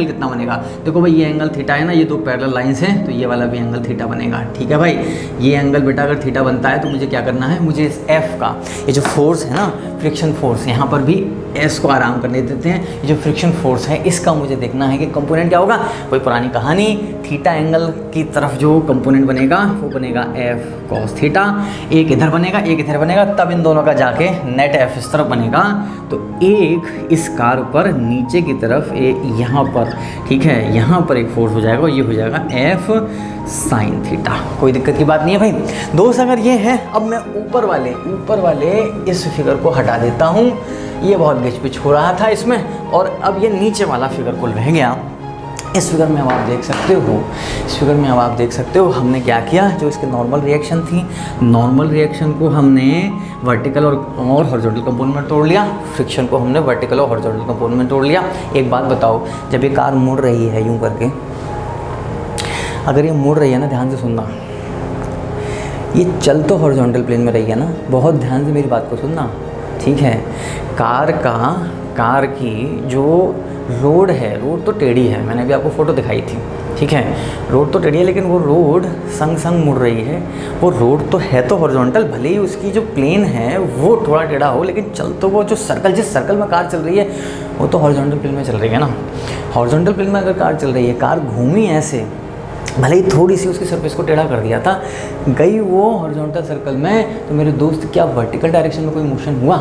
कितना बनेगा। देखो भाई, ये एंगल थीटा है ना, ये 2 पैरेलल लाइंस हैं, तो ये वाला भी एंगल थीटा बनेगा। ठीक है भाई, ये एंगल बेटा अगर थीटा बनता है तो मुझे क्या करना है, मुझे इस एफ का ये जो फोर्स है ना, फ्रिक्शन फोर्स, यहाँ पर भी एस को आराम करने देते हैं। ये जो फ्रिक्शन फोर्स है इसका मुझे देखना है कि कंपोनेंट क्या होगा। कोई पुरानी कहानी, थीटा एंगल की तरफ जो कंपोनेंट बनेगा वो बनेगा एफ कॉस थीटा। एक इधर बनेगा, एक इधर बनेगा, तब इन दोनों का जाके नेट एफ इस तरफ बनेगा। तो एक इस कार पर नीचे की तरफ यहाँ पर, ठीक है, यहाँ पर एक फोर्स हो जाएगा, ये हो जाएगा एफ साइन थीटा। कोई दिक्कत की बात नहीं है भाई। दोस्त अगर ये है, अब मैं ऊपर वाले इस फिगर को हटा देता हूँ, ये बहुत गिच पिच हो रहा था इसमें, और अब ये नीचे वाला फिगर कुल रह गया। इस फिगर में अब आप देख सकते हो, हमने क्या किया, जो इसके नॉर्मल रिएक्शन थी, नॉर्मल रिएक्शन को हमने वर्टिकल और हॉरिजॉन्टल कंपोनेंट में तोड़ लिया, फ्रिक्शन को हमने वर्टिकल और हॉरिजॉन्टल कंपोनेंट में तोड़ लिया। एक बात बताओ, जब ये कार मुड़ रही है यूँ करके, अगर ये मुड़ रही है ना, ध्यान से सुनना, ये चल तो हॉरिजॉन्टल प्लेन में रही है ना, बहुत ध्यान से मेरी बात को सुनना, ठीक है। कार की जो रोड है, रोड तो टेढ़ी है, मैंने अभी आपको फ़ोटो दिखाई थी, ठीक है, रोड तो टेढ़ी है, लेकिन वो रोड संग मुड़ रही है। वो रोड तो है तो हॉरिजॉन्टल, भले ही उसकी जो प्लेन है वो थोड़ा टेढ़ा हो, लेकिन चल तो वो जो जिस सर्कल में कार चल रही है वो तो हॉरिजॉन्टल प्लेन में चल रही है ना। हॉरिजॉन्टल प्लेन में अगर कार चल रही है, कार घूमी ऐसे, भले ही थोड़ी सी उसकी सरफेस को टेढ़ा कर दिया था, गई वो हॉरिजॉन्टल सर्कल में, तो मेरे दोस्त क्या वर्टिकल डायरेक्शन में कोई मोशन हुआ?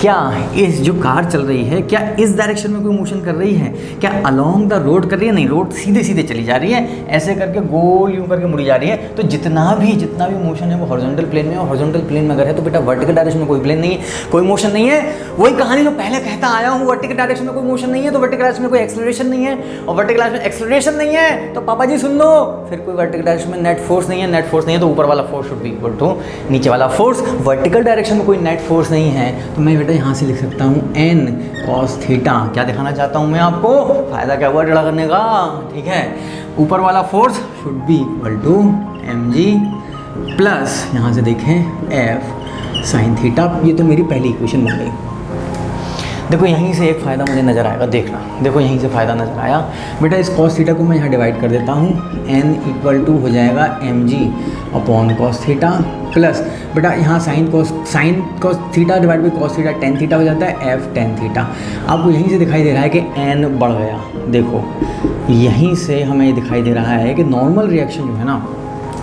क्या इस जो कार चल रही है, क्या इस डायरेक्शन में कोई मोशन कर रही है? क्या अलोंग द रोड कर रही है? नहीं, रोड सीधे चली जा रही है, ऐसे करके गोल यूँ करके मुड़ी जा रही है। तो जितना भी मोशन है वो हॉरिजॉन्टल प्लेन में, और हॉरिजॉन्टल प्लेन में अगर है तो बेटा वर्टिकल डायरेक्शन में कोई प्लेन नहीं है, कोई मोशन नहीं है। वही कहानी जो पहले कहता आया हूँ, वर्टिकल डायरेक्शन में कोई मोशन नहीं है तो वर्टिकल डायरेक्शन में कोई एक्सेलरेशन नहीं है, और वर्टिकल डायरेक्शन में एक्सेलरेशन नहीं है तो पापा जी सुन लो, फिर कोई वर्टिकल डायरेक्शन में नेट फोर्स नहीं है। नेट फोर्स नहीं है तो ऊपर वाला force should be equal to नीचे वाला फोर्स। वर्टिकल डायरेक्शन में कोई नेट फोर्स नहीं है तो मैं बेटा बेटा यहाँ से लिख सकता हूँ n cos थीटा। क्या दिखाना चाहता हूँ मैं आपको, फ़ायदा क्या हुआ टेढ़ा करने का, ठीक है। ऊपर वाला force should be equal to mg plus यहाँ से देखें f साइन थीटा। ये तो मेरी पहली इक्वेशन बन गई। देखो यहीं से एक फ़ायदा मुझे नज़र आएगा, देखना, देखो यहीं से फ़ायदा नज़र आया बेटा। इस cos थीटा को मैं यहाँ डिवाइड कर देता हूँ, n इक्वल टू हो जाएगा mg upon cos theta plus बेटा यहाँ sine cos theta divide by cos theta tan theta हो जाता है f tan थीटा। आपको यहीं से दिखाई दे रहा है कि n बढ़ गया। देखो यहीं से हमें ये दिखाई दे रहा है कि नॉर्मल रिएक्शन जो है ना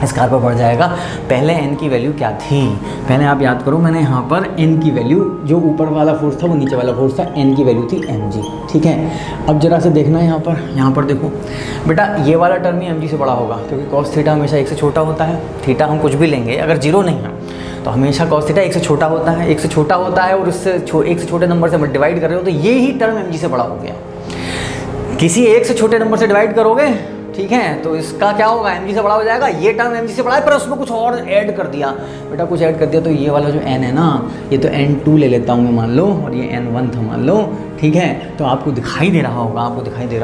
इस कार पर बढ़ जाएगा। पहले n की वैल्यू क्या थी, पहले आप याद करो, मैंने यहाँ पर n की वैल्यू, जो ऊपर वाला फोर्स था वो नीचे वाला फोर्स था, n की वैल्यू थी mg, ठीक है। अब जरा से देखना यहाँ पर देखो बेटा, ये वाला टर्म ही mg से बड़ा होगा क्योंकि cos थीटा हमेशा 1 से छोटा होता है। थीटा हम कुछ भी लेंगे अगर जीरो नहीं है तो हमेशा cos थीटा 1 से छोटा होता है, 1 से छोटा होता है, और उससे 1 से छोटे नंबर से डिवाइड कर रहे हो तो ये ही टर्म mg से बड़ा हो गया। किसी 1 से छोटे नंबर से डिवाइड करोगे, ठीक है, तो इसका क्या होगा, mg से बड़ा हो जाएगा। ये टर्म mg से बड़ा है पर उसमें कुछ और ऐड कर दिया बेटा, कुछ ऐड कर दिया तो ये वाला जो n है ना, ये तो n2 ले लेता हूँ मैं मान लो, और ये n1 था मान लो, ठीक है। तो आपको दिखाई दे रहा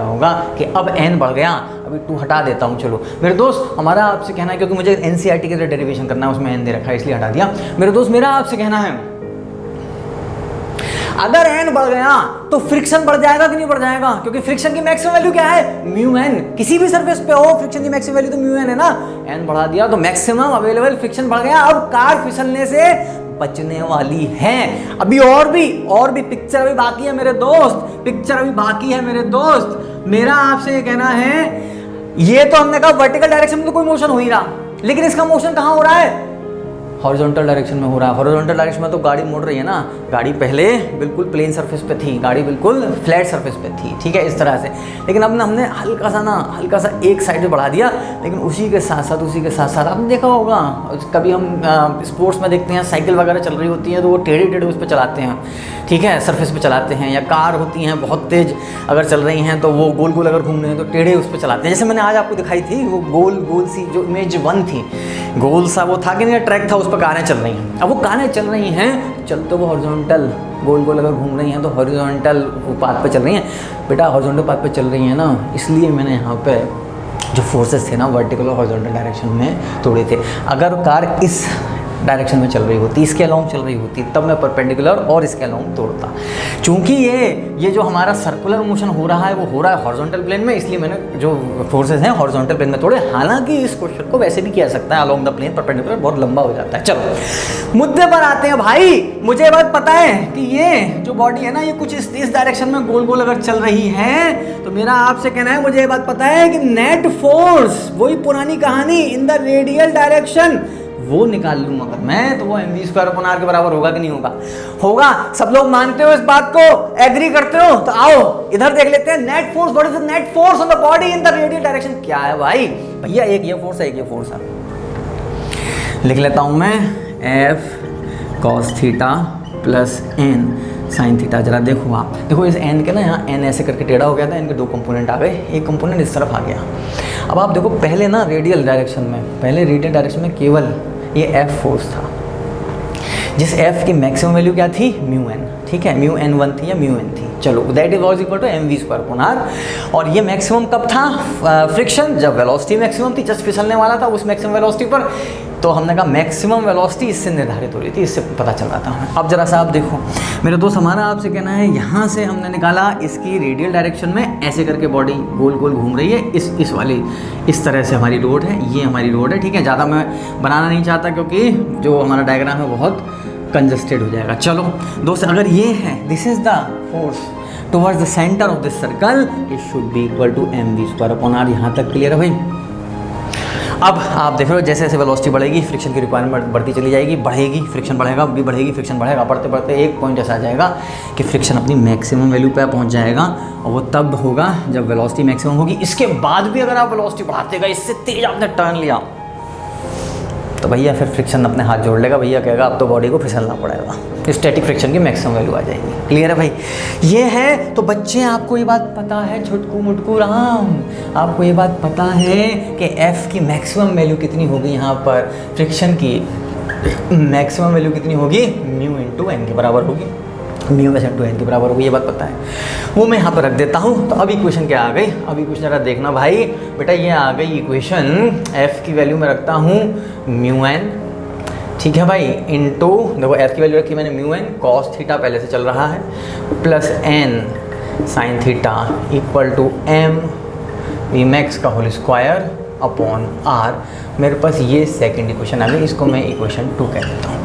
होगा, कि अब n बढ़ गया। अभी 2 हटा देता हूँ। चलो मेरे दोस्त, हमारा आपसे कहना है, क्योंकि मुझे NCERT के डेरिवेशन करना है, उसमें n दे रखा है इसलिए हटा दिया। मेरे दोस्त मेरा आपसे कहना है, अगर n बढ़ गया तो फ्रिक्शन बढ़ जाएगा कि नहीं बढ़ जाएगा, क्योंकि फ्रिक्शन की मैक्सिमम वैल्यू क्या है, म्यू एन। किसी भी सरफेस पे हो फ्रिक्शन की मैक्सिमम वैल्यू तो म्यू एन है ना। n बढ़ा दिया तो मैक्सिमम अवेलेबल फ्रिक्शन बढ़ गया। अब कार फिसलने से बचने वाली है। अभी और भी पिक्चर अभी बाकी है मेरे दोस्त, मेरा आपसे ये कहना है, ये तो हमने कहा वर्टिकल डायरेक्शन में तो कोई मोशन हो ही रहा, लेकिन इसका मोशन कहाँ हो रहा है, हॉरिजॉन्टल डायरेक्शन में हो रहा है। हॉरिजॉन्टल डायरेक्शन में तो गाड़ी मुड़ रही है ना, गाड़ी पहले बिल्कुल प्लेन सरफेस पे थी, गाड़ी बिल्कुल फ्लैट सरफेस पे थी, ठीक है, इस तरह से। लेकिन अब हमने हल्का सा एक साइड पे बढ़ा दिया, लेकिन उसी के साथ साथ आपने देखा होगा, कभी हम स्पोर्ट्स में देखते हैं साइकिल वगैरह चल रही होती है तो वो टेढ़े उस पर चलाते हैं, ठीक है, सरफेस पे चलाते हैं। या कार होती हैं बहुत तेज़ अगर चल रही हैं तो वो गोल अगर घूम रहे हैं तो टेढ़े उस पर चलाते हैं। जैसे मैंने आज आपको दिखाई थी वो गोल सी जो इमेज 1 थी, गोल सा वो था कि नहीं, ट्रैक था, उस पर कारें चल रही हैं। अब वो कारें चल रही हैं, चल तो वो हॉरिजॉन्टल गोल अगर घूम रही हैं तो हॉरिजॉन्टल पाथ पे चल रही हैं बेटा, हॉरिजॉन्टल पाथ पे चल रही हैं ना, इसलिए मैंने यहाँ पे जो फोर्सेस थे ना वर्टिकल और हॉरिजॉन्टल डायरेक्शन में तोड़े थे। अगर कार इस डायरेक्शन में चल रही होती, इसके अलोंग चल रही होती, तब मैं परपेंडिकुलर और इसके अलोंग तोड़ता। चूंकि ये जो हमारा सर्कुलर मोशन हो रहा है वो हो रहा है हॉरिजॉन्टल प्लेन में, इसलिए मैंने जो फोर्सेस हैं हॉरिजॉन्टल प्लेन में तोड़े। हालांकि इस क्वेश्चन को वैसे भी किया सकता है अलोंग द प्लेन परपेंडिकुलर, बहुत लंबा हो जाता है। चलो मुद्दे पर आते हैं भाई। मुझे बात पता है कि ये जो बॉडी है ना, ये कुछ इस डायरेक्शन में गोल अगर चल रही है तो मेरा आपसे कहना है, मुझे ये बात पता है कि नेट फोर्स, वही पुरानी कहानी, इन द रेडियल डायरेक्शन, वो निकाल लूंगा अगर मैं, तो वो mv² अपॉन r के बराबर होगा कि नहीं होगा। सब लोग मानते हो इस बात को, एग्री करते हो, तो आओ इधर देख लेते हैं। Net force, what is the net force on the body in the radial direction, क्या है भाई? भैया एक ये फोर्स है, एक ये फोर्स है। लिख लेता हूं मैं f cos theta plus n sine theta. जरा देखो आप, देखो इस n के ना, यहाँ n ऐसे करके टेढ़ा हो गया था, इनके 2 कंपोनेंट आ गए, एक कंपोनेंट इस तरफ आ गया। अब आप देखो पहले ना रेडियल डायरेक्शन में केवल ये f फोर्स था, जिस f की मैक्सिमम वैल्यू क्या थी, म्यू एन, ठीक है, म्यू n1 थी या म्यू n थी। चलो that is was equal to mv² upon r। और ये मैक्सिमम कब था, फ्रिक्शन, जब वेलोसिटी मैक्सिमम थी, जस्ट फिसलने वाला था उस मैक्सिमम वेलोसिटी पर। तो हमने कहा मैक्सिमम वेलोसिटी इससे निर्धारित हो रही थी, इससे पता चल रहा था हमें। अब जरा सा आप देखो मेरे दोस्त, हमारा आपसे कहना है, यहाँ से हमने निकाला इसकी रेडियल डायरेक्शन में ऐसे करके बॉडी गोल घूम रही है, इस वाली इस तरह से हमारी रोड है, ये हमारी रोड है, ठीक है। ज़्यादा मैं बनाना नहीं चाहता क्योंकि जो हमारा डायग्राम है बहुत कंजस्टेड हो जाएगा। चलो दोस्त, अगर ये है, this is the force towards the centre of this circle, it should be equal to mv² upon r। यहाँ तक क्लियर है भाई? अब आप देख रहे हो जैसे जैसे वेलोसिटी बढ़ेगी फ्रिक्शन की रिक्वायरमेंट बढ़ती चली जाएगी, बढ़ेगी फ्रिक्शन बढ़ेगा, भी बढ़ेगी फ्रिक्शन बढ़ेगा, बढ़ते एक पॉइंट ऐसा आ जाएगा कि फ्रिक्शन अपनी मैक्सिमम वैल्यू पे पहुंच जाएगा। और वो तब होगा जब वेलोसिटी मैक्सिमम होगी। इसके बाद भी अगर आप वेलोसिटी बढ़ाते गए, इससे तेज आपने टर्न लिया, तो भैया फिर फ्रिक्शन अपने हाथ जोड़ लेगा, भैया कहेगा अब तो बॉडी को फिसलना पड़ेगा, स्टैटिक फ्रिक्शन की मैक्सिमम वैल्यू आ जाएगी। क्लियर है भाई? ये है। तो बच्चे आपको ये बात पता है, छुटकू मुटकू राम, आपको ये बात पता है कि f की मैक्सिमम वैल्यू कितनी होगी, यहाँ पर फ्रिक्शन की मैक्सिमम वैल्यू कितनी होगी, म्यू इंटू n के बराबर होगी। म्यू में सेंटू एन के बराबर होगी, ये बात पता है, वो मैं यहाँ पर रख देता हूँ। तो अब इक्वेशन क्या आ गई, अब इक्वेशन जरा देखना भाई बेटा, ये आ गई इक्वेशन, एफ की वैल्यू मैं रखता हूँ म्यू एन, ठीक है भाई, इनटू देखो एफ की वैल्यू रखी मैंने म्यू एन, कॉस थीटा पहले से चल रहा है, plus N sine theta equal to M V max का होल स्क्वायर अपॉन आर। मेरे पास ये सेकंड इक्वेशन आ गई, इसको मैं इक्वेशन 2 कह देता हूँ,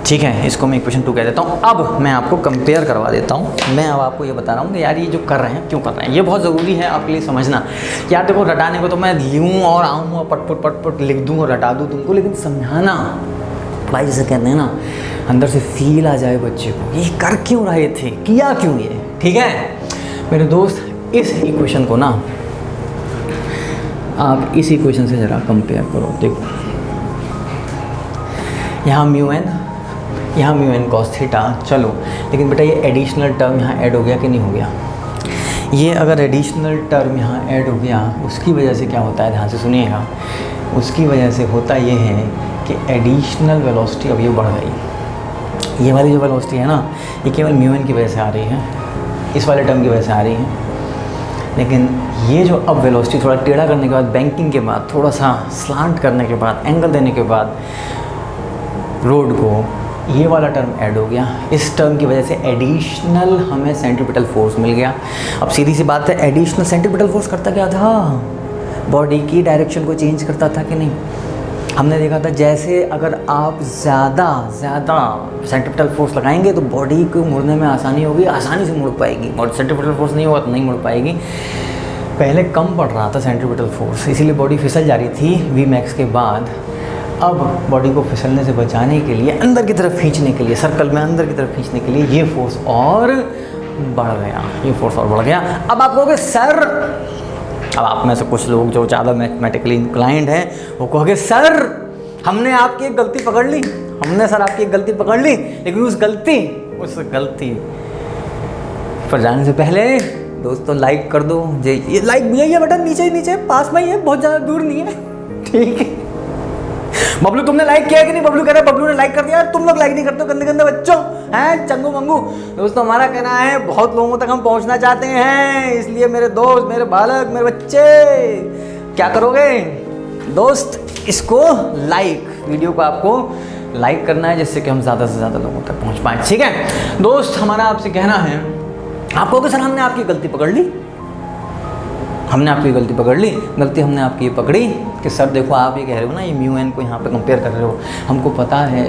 ठीक है, इसको मैं इक्वेशन 2 कह देता हूँ। अब मैं आपको कंपेयर करवा देता हूँ, मैं अब आपको ये बता रहा हूँ कि यार ये जो कर रहे हैं क्यों कर रहे हैं, ये बहुत ज़रूरी है आपके लिए समझना। यार देखो रटाने को तो मैं लूँ और आऊँ और पट लिख दूँ और रटा दूँ तुमको, लेकिन समझाना भाई जैसे कहते हैं ना, अंदर से फील आ जाए बच्चे को, ये कर क्यों रहे थे, किया क्यों ये, ठीक है मेरे दोस्त। इस इक्वेशन को ना आप इस इक्वेशन से ज़रा कंपेयर करो, देखो यहाँ म्यू एन कॉस थीटा, चलो लेकिन बेटा ये एडिशनल टर्म यहाँ ऐड हो गया कि नहीं हो गया, ये अगर एडिशनल टर्म यहाँ ऐड हो गया उसकी वजह से क्या होता है, ध्यान से सुनिएगा, उसकी वजह से होता ये है कि एडिशनल वेलोसिटी अब ये बढ़ गई। ये वाली जो वेलोसिटी है ना, ये केवल म्यू एन की वजह से आ रही है, इस वाले टर्म की वजह से आ रही है, लेकिन ये जो अब वेलोसिटी थोड़ा टेढ़ा करने के बाद, बैंकिंग के बाद, थोड़ा सा स्लांट करने के बाद, एंगल देने के बाद रोड को, ये वाला टर्म ऐड हो गया। इस टर्म की वजह से एडिशनल हमें सेंट्रीपिटल फोर्स मिल गया। अब सीधी सी बात है, एडिशनल सेंट्रीपिटल फोर्स करता क्या था, बॉडी की डायरेक्शन को चेंज करता था कि नहीं। हमने देखा था जैसे अगर आप ज़्यादा सेंट्रीपिटल फोर्स लगाएंगे तो बॉडी को मुड़ने में आसानी होगी, आसानी से मुड़ पाएगी, और सेंट्रीपिटल फोर्स नहीं होगा तो नहीं मुड़ पाएगी। पहले कम पड़ रहा था सेंट्रीपिटल फोर्स, इसीलिए बॉडी फिसल जा रही थी वी मैक्स के बाद। अब बॉडी को फिसलने से बचाने के लिए, अंदर की तरफ खींचने के लिए, सर्कल में अंदर की तरफ खींचने के लिए ये फोर्स और बढ़ गया, ये फोर्स और बढ़ गया। अब आप कहोगे सर, अब आप में से कुछ लोग जो ज़्यादा मैथमेटिकली इंक्लाइंड हैं वो कहोगे सर हमने आपकी एक गलती पकड़ ली, हमने सर आपकी एक गलती पकड़ ली, लेकिन उस गलती पर जाने से पहले दोस्तों लाइक कर दो। ये लाइक यही है बटन, नीचे पास में ही है, बहुत ज़्यादा दूर नहीं है, ठीक है। बबलू तुमने लाइक किया कि नहीं, बबलू कह रहा है बबलू ने लाइक कर दिया, तुम लोग लाइक नहीं करते हो, गंदे बच्चों हैं, चंगू मंगू। दोस्तों हमारा कहना है बहुत लोगों तक हम पहुंचना चाहते हैं, इसलिए मेरे दोस्त, मेरे बालक, मेरे बच्चे क्या करोगे दोस्त, इसको वीडियो को आपको लाइक करना है, जिससे कि हम ज़्यादा से ज़्यादा लोगों तक पहुँच पाएँ, ठीक है दोस्त। हमारा आपसे कहना है, आप कहोगे सर हमने आपकी गलती पकड़ ली, हमने आपकी गलती पकड़ ली। गलती हमने आपकी ये पकड़ी कि सर देखो आप ये कह रहे हो ना, ये म्यू एन को यहाँ पे कंपेयर कर रहे हो, हमको पता है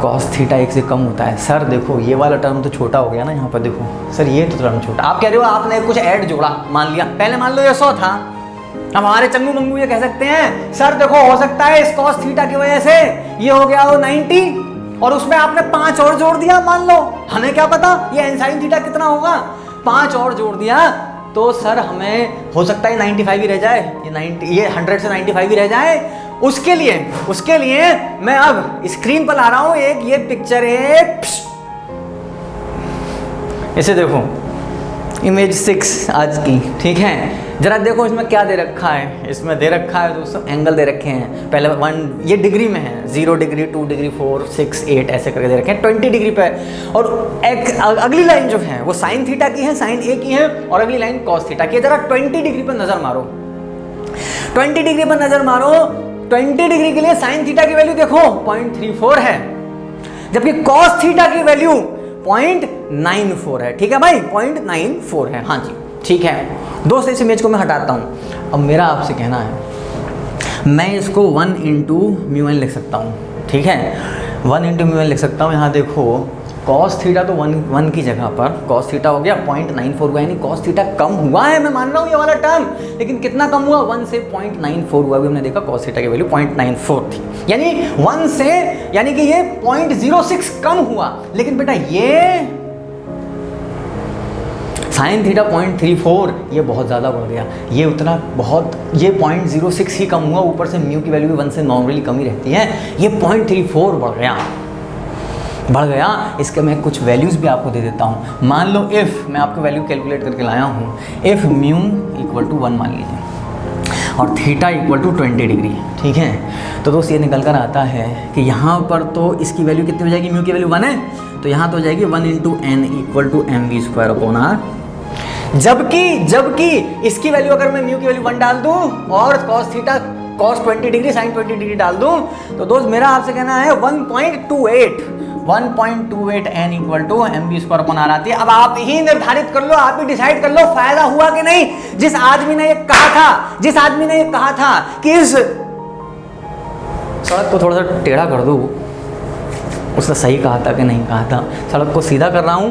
कॉस थीटा 1 से कम होता है। सर देखो ये वाला टर्म तो छोटा हो गया ना, यहाँ पर देखो सर ये तो टर्म छोटा, आप कह रहे हो आपने कुछ ऐड जोड़ा, मान लिया, पहले मान लो ये 100 था, अब हमारे चंगू मंगू ये कह सकते हैं सर देखो हो सकता है इस कॉस थीटा की वजह से ये हो गया हो 90 और उसमें आपने 5 और जोड़ दिया, मान लो, हमें क्या पता ये एन साइन थीटा कितना होगा, 5 और जोड़ दिया तो सर हमें हो सकता है 95 ही रह जाए, ये 100 से 95 ही रह जाए। उसके लिए मैं अब स्क्रीन पर ला रहा हूं एक ये पिक्चर है, इसे देखो, इमेज 6 आज की, ठीक है। जरा देखो इसमें क्या दे रखा है, इसमें दे रखा है दोस्तों एंगल दे रखे हैं, पहले 1 ये डिग्री में है, 0 डिग्री 2 डिग्री 4 6 8 ऐसे करके दे रखे हैं, 20 डिग्री पे। और एक अगली लाइन जो है वो साइन थीटा की है, साइन ए की है, और अगली लाइन कॉस थीटा की है। जरा 20 डिग्री पर नजर मारो, 20 डिग्री पर नजर मारो, 20 डिग्री के लिए साइन थीटा की वैल्यू देखो 0.34 है, जबकि कॉस थीटा की वैल्यू 0.94 है, ठीक है भाई, 0.94 है, हाँ जी ठीक है दोस्त। इस इमेज को मैं हटाता हूँ। अब मेरा आपसे कहना है, मैं इसको 1 इंटू म्यू एन लिख सकता हूँ, ठीक है, 1 इंटू म्यू एन लिख सकता हूँ। यहाँ देखो कॉस थीटा तो 1 की जगह पर कॉस थीटा हो गया 0.94 हुआ, यानी कॉस थीटा कम हुआ है, मैं मान रहा हूँ ये वाला टर्म, लेकिन कितना कम हुआ, 1 से 0.94 हुआ। अभी हमने देखा कॉस थीटा की वैल्यू 0.94 थी, यानी 1 से, यानी कि ये 0.06 कम हुआ। लेकिन बेटा ये साइन थीटा 0.34 ये बहुत ज़्यादा बढ़ गया, ये उतना बहुत, ये 0.06 ही कम हुआ, ऊपर से म्यू की वैल्यू भी 1 से नॉर्मली कम ही रहती है, ये 0.34 बढ़ गया। इसके मैं कुछ वैल्यूज़ भी आपको दे देता हूँ। मान लो इफ़, मैं आपको वैल्यू कैलकुलेट करके लाया हूँ, इफ़ म्यू इक्वल टू 1 मान लीजिए और थीटा इक्वल टू 20 डिग्री, ठीक है, तो दोस्त ये निकल कर आता है कि यहाँ पर तो इसकी वैल्यू कितनी हो जाएगी, म्यू की वैल्यू 1 है, तो यहाँ तो हो जाएगी 1 into N equal to M V square upon R. जबकि इसकी वैल्यू अगर मैं म्यू की वैल्यू 1 डाल दूं और cos theta cos 20 degree sin 20 degree डाल दूं, तो दोस्त मेरा आपसे कहना है 1.28 n equal to M B square upon R आती है। अब आप ही निर्धारित कर लो, आप ही डिसाइड कर लो फायदा हुआ कि नहीं। जिस आदमी ने ये कहा था कि इस सड़क को थोड़ा सा टेढ़ा कर दूं, उसने सही कहा था कि नहीं कहा था? सड़क को सीधा कर रहा हूं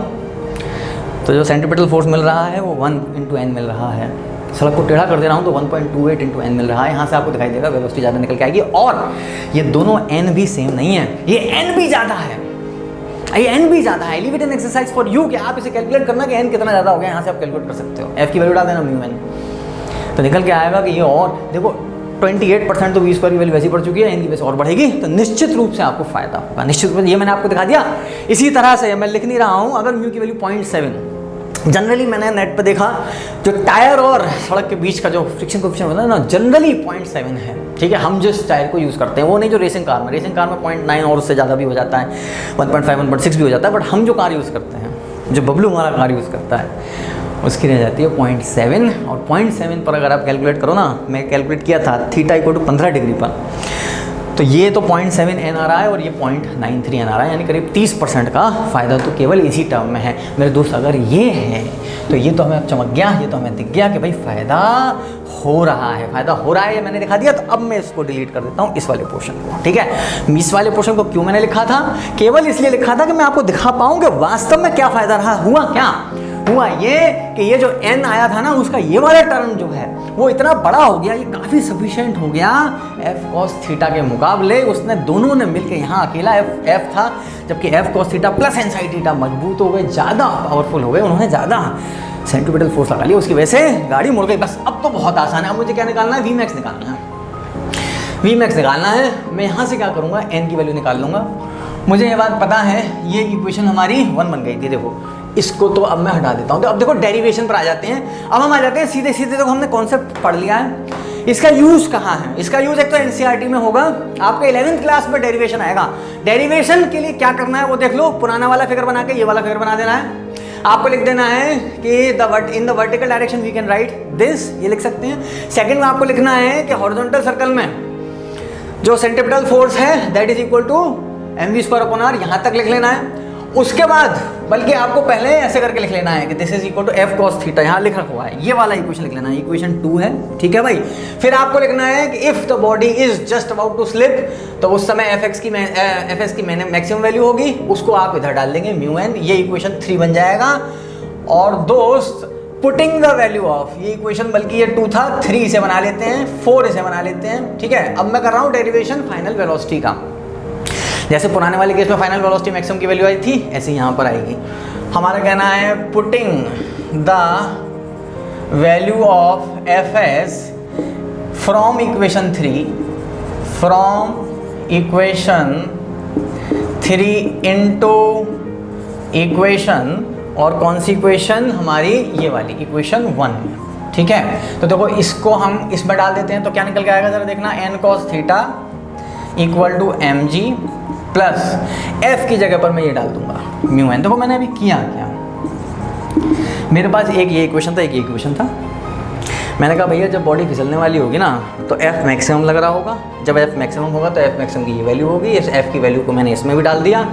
तो जो सेंट्रीपिटल फोर्स मिल रहा है वो 1 इंटू एन मिल रहा है। सड़क को टेढ़ा कर दे रहा हूँ तो 1.28 इंटू एन मिल रहा है। यहाँ से आपको दिखाई देगा वेलोसिटी ज़्यादा निकल के आएगी। और ये दोनों एन भी सेम नहीं है, ये एन भी ज़्यादा है, ये एन भी ज़्यादा है। Live it an exercise for you कि आप इसे कैलकुलेट करना कि एन कितना ज़्यादा हो गया। यहाँ से आप कैलकुलेट कर सकते हो, एफ की वैल्यू डाल देना म्यू एन, तो निकल के आएगा कि ये और देखो 28% तो वी स्क्वायर की वैल्यू वैसी बढ़ चुकी है, इनकी वैसे और बढ़ेगी, तो निश्चित रूप से आपको फायदा होगा। निश्चित रूप से ये मैंने आपको दिखा दिया। इसी तरह से मैं लिख नहीं रहा हूँ, अगर म्यू की वैल्यू 0.7, जनरली मैंने नेट पे देखा जो टायर और सड़क के बीच का जो फ्रिक्शन कोएफिशिएंट होता है ना, जनरली 0.7 है। ठीक है, हम जिस टायर को यूज़ करते हैं वो नहीं जो रेसिंग कार में 0.9 और उससे ज़्यादा भी हो जाता है, 1.5 1.6 भी हो जाता है, बट हम जो कार यूज़ करते हैं, जो बबलू हमारा कार यूज़ करता है, उसकी रह जाती है 0.7। और 0.7 पर अगर आप कैलकुलेट करो ना, मैं कैलकुलेट किया था थीटा इक्वल टू 15 डिग्री पर, तो ये तो 0.7 एन आ रहा है और ये 0.93 एन आ रहा है, यानी करीब 30% का फ़ायदा तो केवल इसी टर्म में है। मेरे दोस्त अगर ये है तो ये तो हमें चमक गया, ये तो हमें दिख गया कि भाई फ़ायदा हो रहा है, ये मैंने दिखा दिया। तो अब मैं इसको डिलीट कर देता हूँ, इस वाले पोर्शन को। ठीक है, इस वाले पोर्शन को क्यों मैंने लिखा था? केवल इसलिए लिखा था कि मैं आपको दिखा पाऊँ कि वास्तव में क्या फ़ायदा रहा। हुआ ये कि ये जो n आया था ना, उसका ये वाला टर्म जो है वो इतना बड़ा हो गया, ये काफ़ी सफिशिएंट हो गया f cos थीटा के मुकाबले। उसने दोनों ने मिलकर यहाँ अकेला f था, जबकि f cos theta plus n sin theta मजबूत हो गए, ज़्यादा पावरफुल हो गए, उन्होंने ज़्यादा सेंट्रीपिटल फोर्स लगा लिया, उसकी वजह से गाड़ी मुड़ गई। बस अब तो बहुत आसान है। अब मुझे क्या निकालना है? वी मैक्स निकालना है। मैं यहाँ से क्या करूँगा? n की वैल्यू निकाल लूँगा। मुझे ये बात पता है, ये इक्वेशन हमारी 1 बन गई थी। देखो इसको तो अब मैं हटा देता हूँ। तो अब देखो डेरिवेशन पर आ जाते हैं। अब हम आ जाते हैं सीधे देखो हमने कॉन्सेप्ट पढ़ लिया है, इसका यूज़ कहाँ है? इसका यूज़ एक तो एनसीईआरटी में होगा, आपके 11th क्लास में डेरिवेशन आएगा। डेरिवेशन के लिए क्या करना है वो देख लो, पुराना वाला फिगर बना के ये वाला फिगर बना देना है। आपको लिख देना है कि in the vertical direction we can write this, ये लिख सकते हैं। सेकंड में आपको लिखना है कि हॉरिजॉन्टल सर्कल में जो सेंट्रीपिटल फोर्स है that is equal to M V square upon R, यहाँ तक लिख लेना है। उसके बाद बल्कि आपको पहले ऐसे करके लिख लेना है कि this is equal to F cos theta, यहाँ लिख रखा हुआ है, ये वाला इक्वेशन लिख लेना है, इक्वेशन 2 है। ठीक है भाई, फिर आपको लिखना है कि if the body is just about to slip, तो उस समय एफ एस की मैक्सिमम वैल्यू होगी, उसको आप इधर डाल देंगे म्यू एन, ये इक्वेशन 3 बन जाएगा। और दोस्त पुटिंग द वैल्यू ऑफ, ये इक्वेशन बल्कि ये 2 था, 3 इसे बना लेते हैं, 4 इसे बना लेते हैं। ठीक है, अब मैं कर रहा हूँ डेरिवेशन फाइनल वेलोसिटी का। जैसे पुराने वाले केस में फाइनल वेलोसिटी मैक्सिमम की वैल्यू आई थी, ऐसे यहाँ पर आएगी। हमारा कहना है putting the value of F S from equation 3 into equation, और कौन सी इक्वेशन? हमारी ये वाली इक्वेशन 1। ठीक है, तो देखो इसको हम इसमें डाल देते हैं, तो क्या निकल के आएगा जरा देखना, N cos theta equal to M G plus F की जगह पर मैं ये डाल दूंगा म्यू एन। देखो मैंने अभी किया क्या, मेरे पास एक ये इक्वेशन था, एक ये इक्वेशन था। मैंने कहा भैया जब बॉडी फिसलने वाली होगी ना तो एफ मैक्सिमम लग रहा होगा, जब एफ मैक्सिमम होगा तो एफ मैक्सिमम की ये वैल्यू होगी। इस एफ की वैल्यू को मैंने इसमें भी डाल दिया,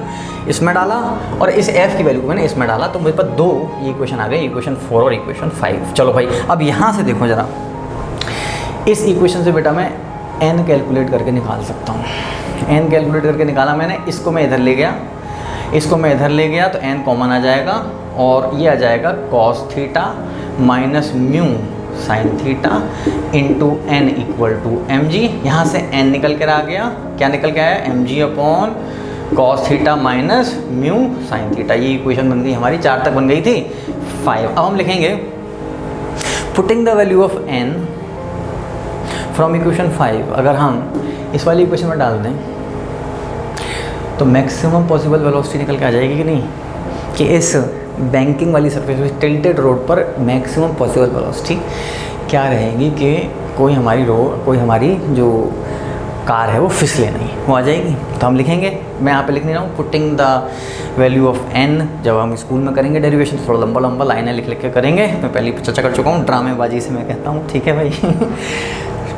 इसमें डाला, और इस एफ की वैल्यू को मैंने इसमें डाला, तो मेरे पास 2 ये इक्वेशन आ गए, इक्वेशन 4 और इक्वेशन 5। चलो भाई अब यहाँ से देखो ज़रा, इस इक्वेशन से बेटा मैं एन कैलकुलेट करके निकाल सकता हूँ। एन कैलकुलेट करके निकाला मैंने, इसको मैं इधर ले गया, तो एन कॉमन आ जाएगा और ये आ जाएगा cos theta minus mu sine theta into N equal to M G. यहाँ से एन निकल कर आ गया, क्या निकल के आया? M G upon cos theta minus mu sine theta. ये इक्वेशन बन गई हमारी, 4 तक बन गई थी, 5। अब हम लिखेंगे putting the value of N from equation 5, अगर हम इस वाली इक्वेशन में डाल दें तो मैक्सिमम पॉसिबल वेलोसिटी निकल के आ जाएगी कि नहीं, कि इस बैंकिंग वाली सरफेस में टिल्टेड रोड पर मैक्सिमम पॉसिबल वेलोसिटी क्या रहेगी कि कोई हमारी जो कार है वो फिसले नहीं, वो आ जाएगी। तो हम लिखेंगे, मैं यहाँ पे लिख नहीं रहा हूँ, putting the value of n, जब हम स्कूल में करेंगे डेरिवेशन थोड़ा लंबा लंबा लाइनें लिख लिख के करेंगे। मैं पहले चर्चा कर चुका हूँ, ड्रामेबाजी से मैं कहता हूँ, ठीक है भाई।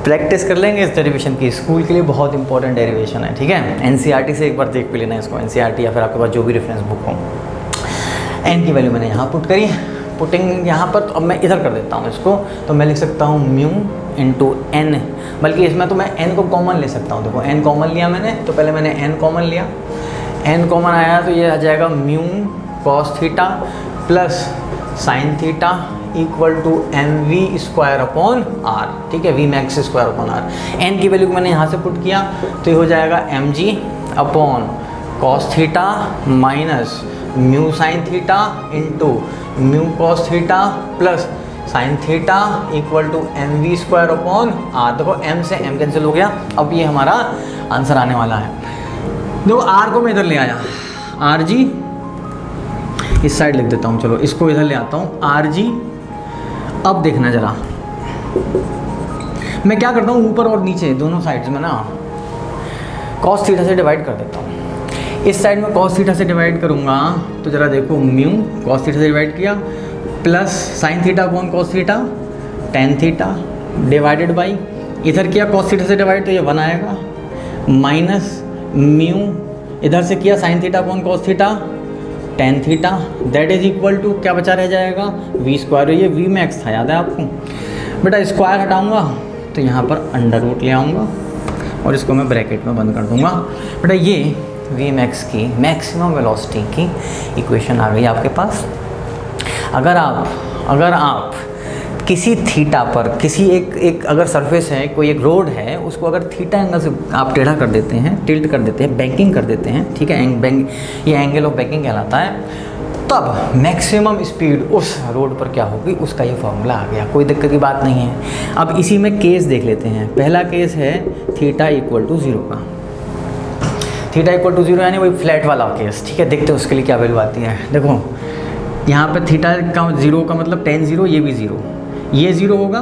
प्रैक्टिस कर लेंगे इस डेरिवेशन की, स्कूल के लिए बहुत इंपॉर्टेंट डेरिवेशन है, ठीक है। एनसीईआरटी से एक बार देख भी लेना इसको, एनसीईआरटी या फिर आपके पास जो भी रेफरेंस बुक हो। n की वैल्यू मैंने यहाँ पुट करी, पुटिंग यहाँ पर, तो अब मैं इधर कर देता हूँ इसको, तो मैं लिख सकता हूँ म्यू इंटू n, बल्कि इसमें तो मैं n को कॉमन ले सकता हूँ। देखो n कॉमन लिया मैंने, तो पहले मैंने n कॉमन लिया, n कॉमन आया तो ये आ जाएगा mu cos theta plus sine theta equal to M V square upon R, ठीक है, V max square upon R. n की वैल्यू को मैंने यहाँ से पुट किया तो ये हो जाएगा M G upon cos theta minus mu sine theta into mu cos theta plus sine theta equal to M V square upon R. देखो m से m कैंसिल हो गया, अब ये हमारा आंसर आने वाला है। देखो r को मैं इधर ले आया, आर जी इस साइड लिख देता हूँ, चलो इसको इधर ले आता हूँ, आर जी। अब देखना जरा, मैं क्या करता हूँ, ऊपर और नीचे दोनों साइड्स में ना कॉस थीटा से डिवाइड कर देता हूँ। इस साइड में कॉस थीटा से डिवाइड करूँगा तो जरा देखो, म्यू कॉस थीटा से डिवाइड किया plus sine theta upon cos theta tan theta divided by, इधर किया कॉस थीटा से डिवाइड तो ये 1 आएगा, माइनस म्यू इधर से किया sine theta upon cos theta tan theta, that is equal to क्या बचा रह जाएगा, वी स्क्वायर। ये वी मैक्स था, याद है आपको बेटा। स्क्वायर हटाऊंगा तो यहाँ पर अंडर रूट ले आऊँगा और इसको मैं ब्रैकेट में बंद कर दूँगा। बेटा ये वी मैक्स की मैक्सिमम वेलोसिटी की इक्वेशन आ गई आपके पास। अगर आप किसी थीटा पर किसी एक अगर सरफेस है, कोई एक रोड है, उसको अगर थीटा एंगल से आप टेढ़ा कर देते हैं, टिल्ट कर देते हैं, बैंकिंग कर देते हैं, ठीक है, ये एंगल ऑफ बैंकिंग कहलाता है, तब मैक्सिमम स्पीड उस रोड पर क्या होगी, उसका ये फॉर्मूला आ गया, कोई दिक्कत की बात नहीं है। अब इसी में केस देख लेते हैं। पहला केस है थीटा इक्वल टू 0 का, थीटा इक्वल टू 0 यानी वही फ्लैट वाला केस, ठीक है। देखते हैं उसके लिए क्या वैल्यू आती है। देखो यहाँ पे थीटा का 0 का मतलब tan 0, ये भी 0, ये 0 होगा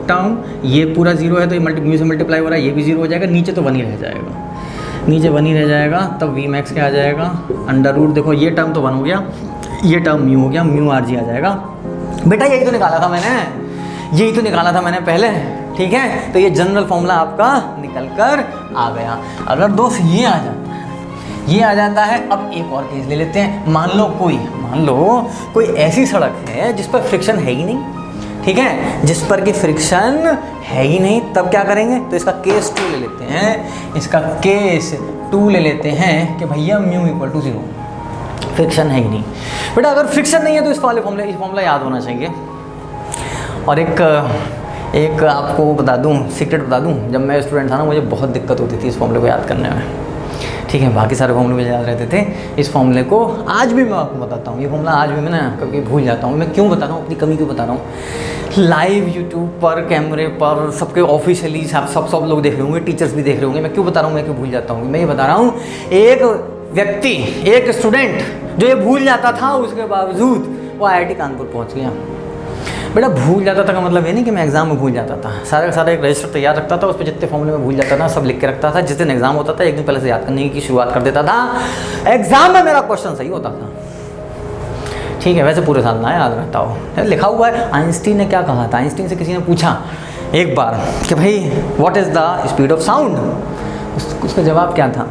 टर्म, ये पूरा 0 है तो ये म्यू से मल्टीप्लाई हो रहा है, ये भी 0 हो जाएगा, नीचे तो 1 ही रह जाएगा, नीचे 1 ही रह जाएगा, तब वी मैक्स क्या आ जाएगा, अंडर रूट। देखो ये टर्म तो 1 हो गया, ये टर्म म्यू हो गया, म्यू आर जी आ जाएगा। बेटा यही तो निकाला था मैंने, यही तो निकाला था मैंने पहले, ठीक है। तो ये जनरल फॉर्मूला आपका निकल कर आ गया। अगर दोस्त ये आ जाता है, ये आ जाता है, अब एक और केस ले लेते हैं। मान लो कोई ऐसी सड़क है जिस पर फ्रिक्शन है ही नहीं, ठीक है, जिस पर कि फ्रिक्शन है ही नहीं, तब क्या करेंगे, तो इसका केस 2 ले लेते हैं, इसका केस 2 ले लेते हैं कि भैया म्यू इक्वल टू 0, फ्रिक्शन है ही नहीं। बेटा अगर फ्रिक्शन नहीं है तो इस फॉर्मूला याद होना चाहिए। और एक आपको बता दूं, सीक्रेट बता दूं, जब मैं स्टूडेंट था ना, मुझे बहुत दिक्कत होती थी इस फॉर्मूले को याद करने में, ठीक है। बाकी सारे फॉर्मूले मुझे याद रहते थे, इस फॉर्मूले को आज भी मैं आपको बताता हूँ। ये फॉर्मूला आज भी मैं ना कभी भूल जाता हूँ। मैं क्यों बता रहा हूँ, अपनी कमी क्यों बता रहा हूँ। लाइव यूट्यूब पर, कैमरे पर, सबके ऑफिशियली सब लोग देख रहे होंगे, टीचर्स भी देख रहे होंगे। मैं क्यों बता रहा हूँ, मैं क्यों भूल जाता हूँ। मैं ये बता रहा हूँ, एक व्यक्ति, एक स्टूडेंट जो ये भूल जाता था, उसके बावजूद वो IIT कानपुर पहुँच गया। बेटा भूल जाता था का मतलब ये नहीं कि मैं एग्जाम में भूल जाता था, सारा का सारा एक रजिस्टर तैयार रखता था, उस पर जितने फॉर्मूले में भूल जाता था सब लिख के रखता था। जिस दिन एग्जाम होता था एक दिन पहले से याद करने की शुरुआत कर देता था, एग्जाम में मेरा क्वेश्चन सही होता था, ठीक है। वैसे पूरे साल ना याद रहता हो, लिखा हुआ है। आइंस्टीन ने क्या कहा था, आइंस्टीन से किसी ने पूछा एक बार कि भाई what is the speed of sound, उसका जवाब क्या था।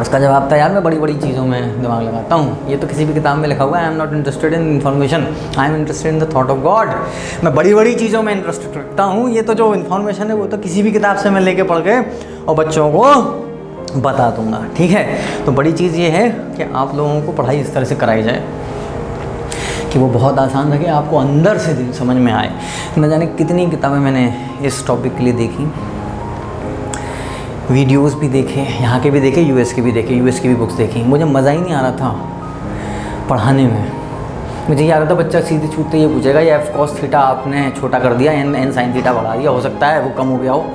उसका जवाब था, यार मैं बड़ी बड़ी चीज़ों में दिमाग लगाता हूँ, ये तो किसी भी किताब में लिखा हुआ है, I am not interested in information, I am interested in the thought of God. मैं बड़ी बड़ी चीज़ों में इंटरेस्ट रखता हूँ, ये तो जो इन्फॉर्मेशन है वो तो किसी भी किताब से मैं लेके पढ़ के और बच्चों को बता दूँगा, ठीक है। तो बड़ी चीज़ ये है कि आप लोगों को पढ़ाई इस तरह से कराई जाए कि वो बहुत आसान लगे, आपको अंदर से समझ में आए। न जाने कितनी किताबें मैंने इस टॉपिक के लिए देखी, वीडियोस भी देखे, यहाँ के भी देखे, यूएस के भी देखे, यूएस की भी बुक्स देखी। मुझे मज़ा ही नहीं आ रहा था पढ़ाने में। मुझे ये आ रहा था बच्चा सीधे छूटते ये पूछेगा ये एफ कॉस थीटा आपने छोटा कर दिया, एन साइन थीटा बढ़ा दिया, हो सकता है वो कम हो गया हो।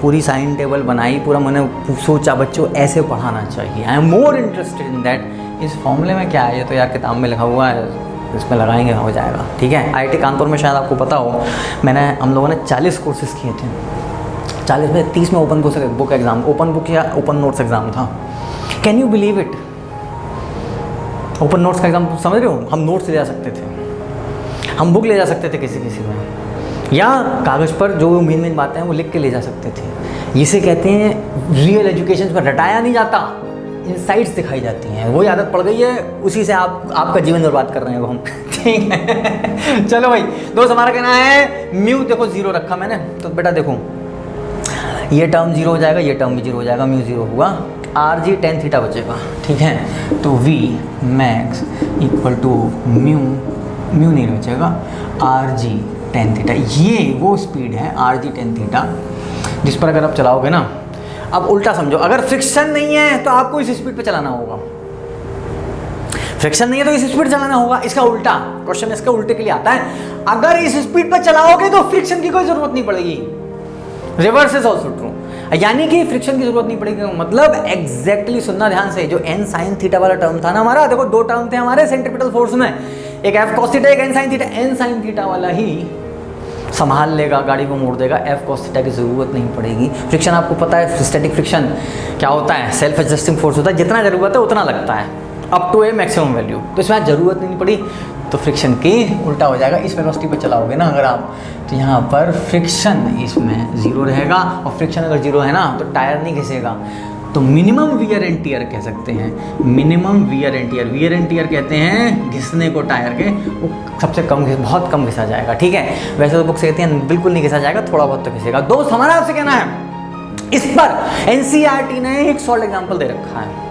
पूरी साइन टेबल बनाई, पूरा मैंने सोचा बच्चों ऐसे पढ़ाना चाहिए, I am more interested in that. इस फॉर्मूले में क्या है, ये तो यार किताब में लिखा हुआ है, इसमें लगाएंगे हो जाएगा, ठीक है। IIT कानपुर में शायद आपको पता हो, हम लोगों ने 40 कोर्सेज़ किए थे, 40 में 30 में open book exam, open book या ओपन नोट्स एग्ज़ाम था। Can you believe it? Open notes का एग्ज़ाम समझ रहे हो? हम नोट्स ले जा सकते थे, हम बुक ले जा सकते थे किसी में, या कागज़ पर जो मेन बातें हैं वो लिख के ले जा सकते थे। इसे कहते हैं रियल एजुकेशन पर रटाया नहीं जाता, इनसाइट्स दिखाई जाती हैं। वही आदत पड़ गई है, उसी से आपका जीवन बर्बाद कर रहे हैं वो हम। ठीक है चलो भाई दोस्त, हमारा कहना है म्यू देखो 0 रखा मैंने, तो बेटा देखो ये टर्म 0 हो जाएगा, ये टर्म भी 0 हो जाएगा, म्यू 0 हुआ, आर जी टेन थीटा बचेगा। ठीक है, तो V max equal to mu नहीं बचेगा, आर जी टेन थीटा। ये वो स्पीड है आर जी टेन थीटा जिस पर अगर आप चलाओगे ना, अब उल्टा समझो, अगर फ्रिक्शन नहीं है तो आपको इस स्पीड पे चलाना होगा, फ्रिक्शन नहीं है तो इस स्पीड चलाना होगा। इसका उल्टा क्वेश्चन, इसका उल्टे के लिए आता है, अगर इस स्पीड पे चलाओगे तो फ्रिक्शन की कोई जरूरत नहीं पड़ेगी। रिवर्स इज ऑल्सो ट्रू, यानी कि फ्रिक्शन की जरूरत नहीं पड़ेगी। मतलब एग्जैक्टली सुनना ध्यान से, जो एन साइन थीटा वाला टर्म था ना हमारा, देखो 2 टर्म थे हमारे सेंट्रीपिटल फोर्स में, एक एफ कॉस थीटा, एक N sine theta. N sine theta वाला ही संभाल लेगा, गाड़ी को मोड़ देगा, एफ कॉस थीटा की ज़रूरत नहीं पड़ेगी। फ्रिक्शन आपको पता है, स्टैटिक फ्रिक्शन क्या होता है, सेल्फ एडजस्टिंग फोर्स होता है, जितना ज़रूरत है उतना लगता है up to a maximum value, तो इसमें ज़रूरत नहीं पड़ी, तो फ्रिक्शन की उल्टा हो जाएगा। इस वेलोसिटी पे चलाओगे ना अगर आप, तो यहाँ पर फ्रिक्शन इसमें 0 रहेगा, और फ्रिक्शन अगर 0 है ना तो टायर नहीं घिसेगा, तो मिनिमम वियर एंड टियर कह सकते हैं। मिनिमम वियर एंड टियर कहते हैं घिसने को टायर के, वो सबसे कम बहुत कम घिसा जाएगा। ठीक है, वैसे तो बुक से कहते हैं बिल्कुल नहीं घिसा जाएगा, थोड़ा बहुत तो घिसेगा। दोस्त हमारा आपसे कहना है, इस पर एनसीईआरटी ने एक सॉल्ड एग्जाम्पल दे रखा है,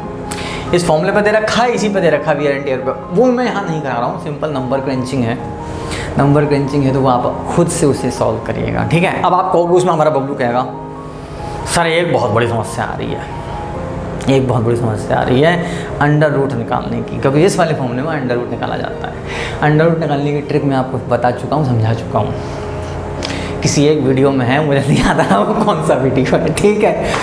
इस फॉर्मूले पर दे रखा है, इसी पे दे रखा है वियर एंड टियर पर, वो मैं यहाँ नहीं करा रहा हूँ, सिंपल नंबर क्रंचिंग है, नंबर क्रंचिंग है, तो वो आप खुद से उसे सॉल्व करिएगा। ठीक है, अब आप कहोगे उसमें हमारा बबलू कहेगा सर एक बहुत बड़ी समस्या आ रही है, एक बहुत बड़ी समस्या आ रही है अंडर रूट निकालने की, क्योंकि इस वाले फॉर्मूले में अंडर रूट निकाला जाता है। अंडर रूट निकालने की ट्रिक मैं आपको बता चुका हूँ, समझा चुका हूँ, किसी एक वीडियो में है, मुझे नहीं याद आ रहा वो कौन सा वीडियो है। ठीक है,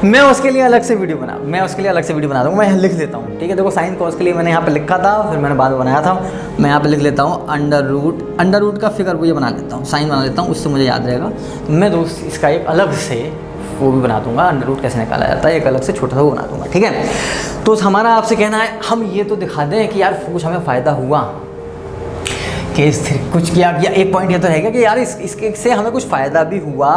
मैं उसके लिए अलग से वीडियो बना दूँगा, मैं लिख देता हूँ। ठीक है, देखो साइन कॉस के लिए मैंने यहाँ पे लिखा था, फिर मैंने बाद में बनाया था, मैं यहाँ पे लिख लेता हूँ अंडर रूट का फिगर वो ये बना लेता हूँ, साइन बना लेता हूँ, उससे मुझे याद रहेगा। मैं दोस्त इसका एक अलग से वो भी बना दूंगा, अंडर रूट कैसे निकाला जाता है एक अलग से छोटा सा वो बना दूंगा। ठीक है, तो हमारा आपसे कहना है हम ये तो दिखा दें कि यार कुछ हमें फ़ायदा हुआ, कि कुछ किया, एक पॉइंट ये तो है कि यार इसके से हमें कुछ फ़ायदा भी हुआ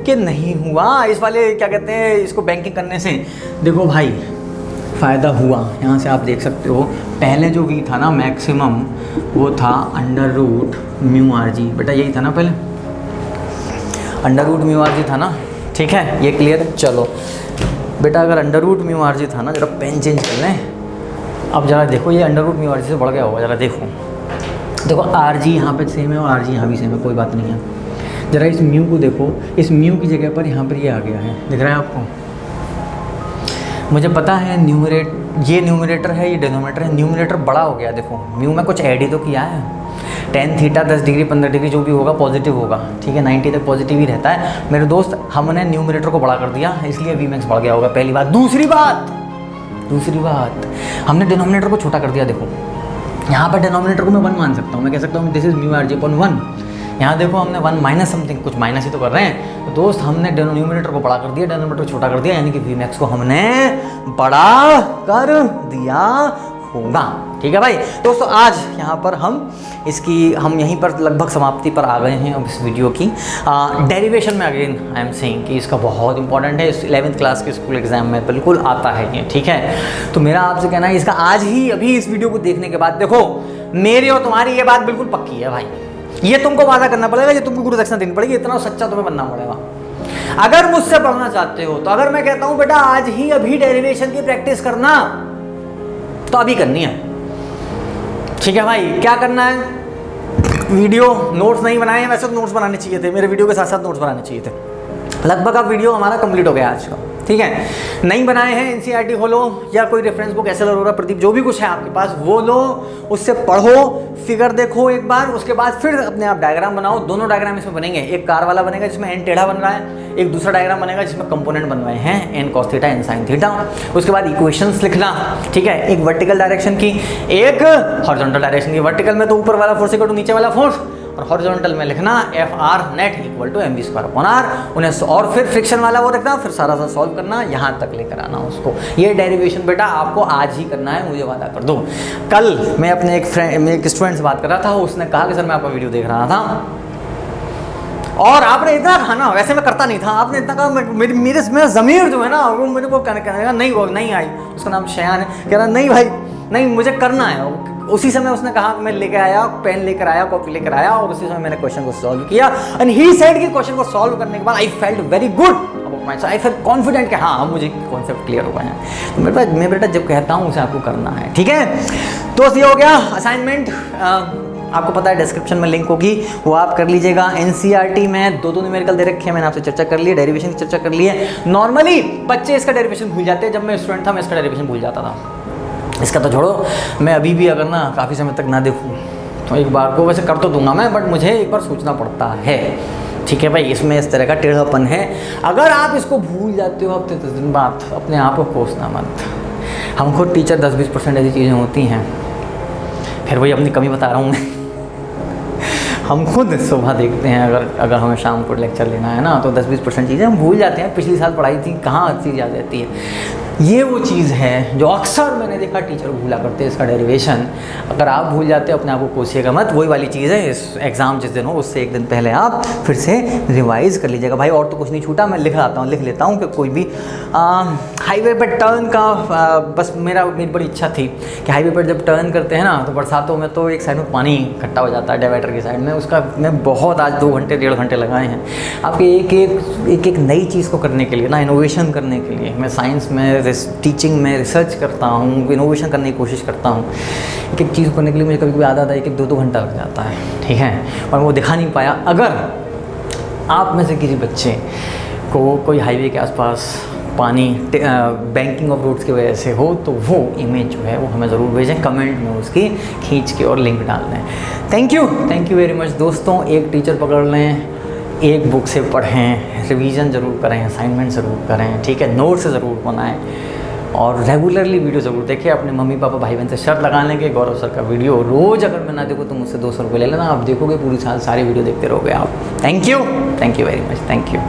कि नहीं हुआ, इस वाले क्या कहते हैं इसको बैंकिंग करने से। देखो भाई फ़ायदा हुआ, यहाँ से आप देख सकते हो, पहले जो वी था ना मैक्सिमम, वो था under root mu R G, बेटा यही था ना पहले, under root mu R G था ना। ठीक है, ये क्लियर है। चलो बेटा अगर under root mu R G था ना, जरा पेन चेंज कर लें, अब ज़रा देखो ये under root mu R G से बढ़ गया होगा, ज़रा देखो आर जी यहाँ पर सेम है और आर जी यहाँ भी सेम है, कोई बात नहीं है। ज़रा इस म्यू को देखो, इस म्यू की जगह पर यहाँ पर ये आ गया है, दिख रहा है आपको? मुझे पता है ये न्यूमरेटर है, ये डिनोमिनेटर है, न्यूमरेटर बड़ा हो गया, देखो म्यू में कुछ ऐड ही तो किया है, टेन थीटा 10 डिग्री 15 डिग्री जो भी होगा पॉजिटिव होगा। ठीक है, 90 तक पॉजिटिव ही रहता है मेरे दोस्त, हमने न्यूमरेटर को बड़ा कर दिया इसलिए वी मैक्स बढ़ गया होगा, पहली बात। दूसरी बात हमने डिनोमिनेटर को छोटा कर दिया, देखो यहाँ पर डिनोमिनेटर को मैं 1 मान सकता हूँ, मैं कह सकता हूँ this is mu R ji upon 1, यहाँ देखो हमने 1 माइनस समथिंग, कुछ माइनस ही तो कर रहे हैं, तो दोस्त हमने न्यूमरेटर को बड़ा कर दिया, डिनोमिनेटर को छोटा कर दिया, यानी कि वी मैक्स को हमने बड़ा कर दिया होगा। ठीक है भाई दोस्तों, आज यहाँ पर हम यहीं पर लगभग समाप्ति पर आ गए हैं अब इस वीडियो की। डेरिवेशन में अगेन आई एम सेइंग कि इसका बहुत इंपॉर्टेंट है, इस 11th क्लास के स्कूल एग्जाम में बिल्कुल आता है ये। ठीक है, तो मेरा आपसे कहना है इसका आज ही अभी इस वीडियो को देखने के बाद, देखो मेरी और तुम्हारी ये बात बिल्कुल पक्की है भाई, ये तुमको वादा करना पड़ेगा, ये तुमको गुरु दक्षिणा देनी पड़ेगी, इतना सच्चा तुम्हें बनना पड़ेगा अगर मुझसे पढ़ना चाहते हो। तो अगर मैं कहता हूँ बेटा आज ही अभी डेरिवेशन की प्रैक्टिस करना, तो अभी करनी है। ठीक है भाई, क्या करना है, वीडियो नोट्स नहीं बनाए हैं, वैसे तो नोट्स बनाने चाहिए थे, मेरे वीडियो के साथ साथ नोट्स बनाने चाहिए थे। लगभग अब वीडियो हमारा कंप्लीट हो गया आज का। ठीक है, नहीं बनाए हैं एनसीईआरटी खोलो या कोई reference book SL Arora Pradeep जो भी कुछ है आपके पास वो लो, उससे पढ़ो, फिगर देखो एक बार, उसके बाद फिर अपने आप डायग्राम बनाओ। दोनों डायग्राम इसमें बनेंगे, एक कार वाला बनेगा जिसमें एन टेढ़ा बन रहा है, एक दूसरा डायग्राम बनेगा जिसमें कंपोनेंट बन रहे हैं N cos theta N sine theta. उसके बाद इक्वेशंस लिखना, ठीक है, एक वर्टिकल डायरेक्शन की, एक हॉरिजॉन्टल डायरेक्शन की। वर्टिकल में तो ऊपर वाला फोर्स इक्वल टू नीचे वाला फोर्स, और हॉरिजॉन्टल में लिखना FR net equal to mv²/r उन्हें, और फिर फ्रिक्शन वाला वो रखना, फिर सारा सा सॉल्व करना, यहाँ तक लेकर आना उसको। ये डेरिवेशन बेटा आपको आज ही करना है, मुझे वादा कर दो। कल मैं अपने एक स्टूडेंट से बात कर रहा था, उसने कहा कि सर मैं आपका वीडियो देख रहा था और आपने इतना कहा ना, वैसे मैं करता नहीं था, आपने इतना कहा, मेरा ज़मीर जो है ना वो मेरे को कहने का नहीं, वो नहीं आई। उसका नाम शयान है, कह रहा नहीं भाई नहीं मुझे करना है। उसी समय उसने कहा मैं लेकर आया, पेन लेकर आया, कॉपी लेकर आया और उसी समय मैंने क्वेश्चन को सॉल्व किया। एंड ही सेड कि क्वेश्चन को सॉल्व करने के बाद I felt very good about my self, I felt confident कि हाँ मुझे कॉन्सेप्ट क्लियर हो गए हैं। तो मैं बेटा जब कहता हूँ उसे आपको करना है, ठीक है। तो ये हो गया असाइनमेंट, आपको पता है डिस्क्रिप्शन में लिंक होगी, वो आप कर लीजिएगा। NCERT में दो न्यूमेरिकल दे रखे हैं, मैंने आपसे चर्चा कर ली है, डेरिवेशन की चर्चा कर ली है। नॉर्मली बच्चे इसका डेरिवेशन भूल जाते हैं, जब मैं स्टूडेंट था मैं इसका डेरिवेशन भूल जाता था। इसका तो छोड़ो, मैं अभी भी अगर ना काफ़ी समय तक ना देखूँ तो एक बार को वैसे कर तो दूंगा मैं, बट मुझे एक बार सोचना पड़ता है, ठीक है भाई। इसमें इस तरह का टेढ़ापन है। अगर आप इसको भूल जाते हो हफ्ते 10 दिन बाद, अपने आप को कोसना मत। हम खुद टीचर 10-20% ऐसी चीज़ें होती हैं, फिर वही अपनी कमी बता रहा हूँ मैं। हम खुद सुबह देखते हैं, अगर हमें शाम को लेक्चर लेना है ना, तो 10-20% चीज़ें हम भूल जाते हैं। पिछली साल पढ़ाई थी, कहाँ चीज़ याद रहती है। ये वो चीज़ है जो अक्सर मैंने देखा टीचर भूला करते हैं, इसका डेरिवेशन। अगर आप भूल जाते हो अपने आप को कोसिएगा मत, वही वाली चीज़ है। इस एग्ज़ाम जिस दिन हो उससे एक दिन पहले आप फिर से रिवाइज़ कर लीजिएगा भाई। और तो कुछ नहीं छूटा, मैं लिख लेता हूँ कि कोई भी हाईवे पर टर्न का बस मेरी बड़ी इच्छा थी कि हाईवे पर जब टर्न करते हैं ना, तो बरसातों में तो एक साइड में पानी इकट्ठा हो जाता है डिवाइडर की साइड में, उसका मैं बहुत आज 2 घंटे 1.5 घंटे लगाए हैं आपके एक नई चीज़ को करने के लिए ना, इनोवेशन करने के लिए। मैं साइंस में टीचिंग में रिसर्च करता हूँ, इनोवेशन करने की कोशिश करता हूँ। एक चीज़ करने के लिए मुझे कभी कभी आदत है कि 2-2 घंटा लग जाता है, ठीक है, और वो दिखा नहीं पाया। अगर आप में से किसी बच्चे को कोई हाईवे के आसपास पानी बैंकिंग ऑफ रोड्स की वजह से हो, तो वो इमेज जो है वो हमें ज़रूर भेजें, कमेंट में उसकी खींच के और लिंक डाल दें। थैंक यू वेरी मच दोस्तों। एक टीचर पकड़ लें, एक बुक से पढ़ें, रिवीजन ज़रूर करें, असाइनमेंट ज़रूर करें, ठीक है, नोट्स ज़रूर बनाएं और रेगुलरली वीडियो ज़रूर देखें। अपने मम्मी पापा भाई बहन से शर्त लगा लें कि गौरव सर का वीडियो रोज़ अगर मैं ना देखूँ तो मुझसे 200 रुपये ले लेना। आप देखोगे पूरी साल सारी वीडियो देखते रहोगे आप। Thank you very much, thank you.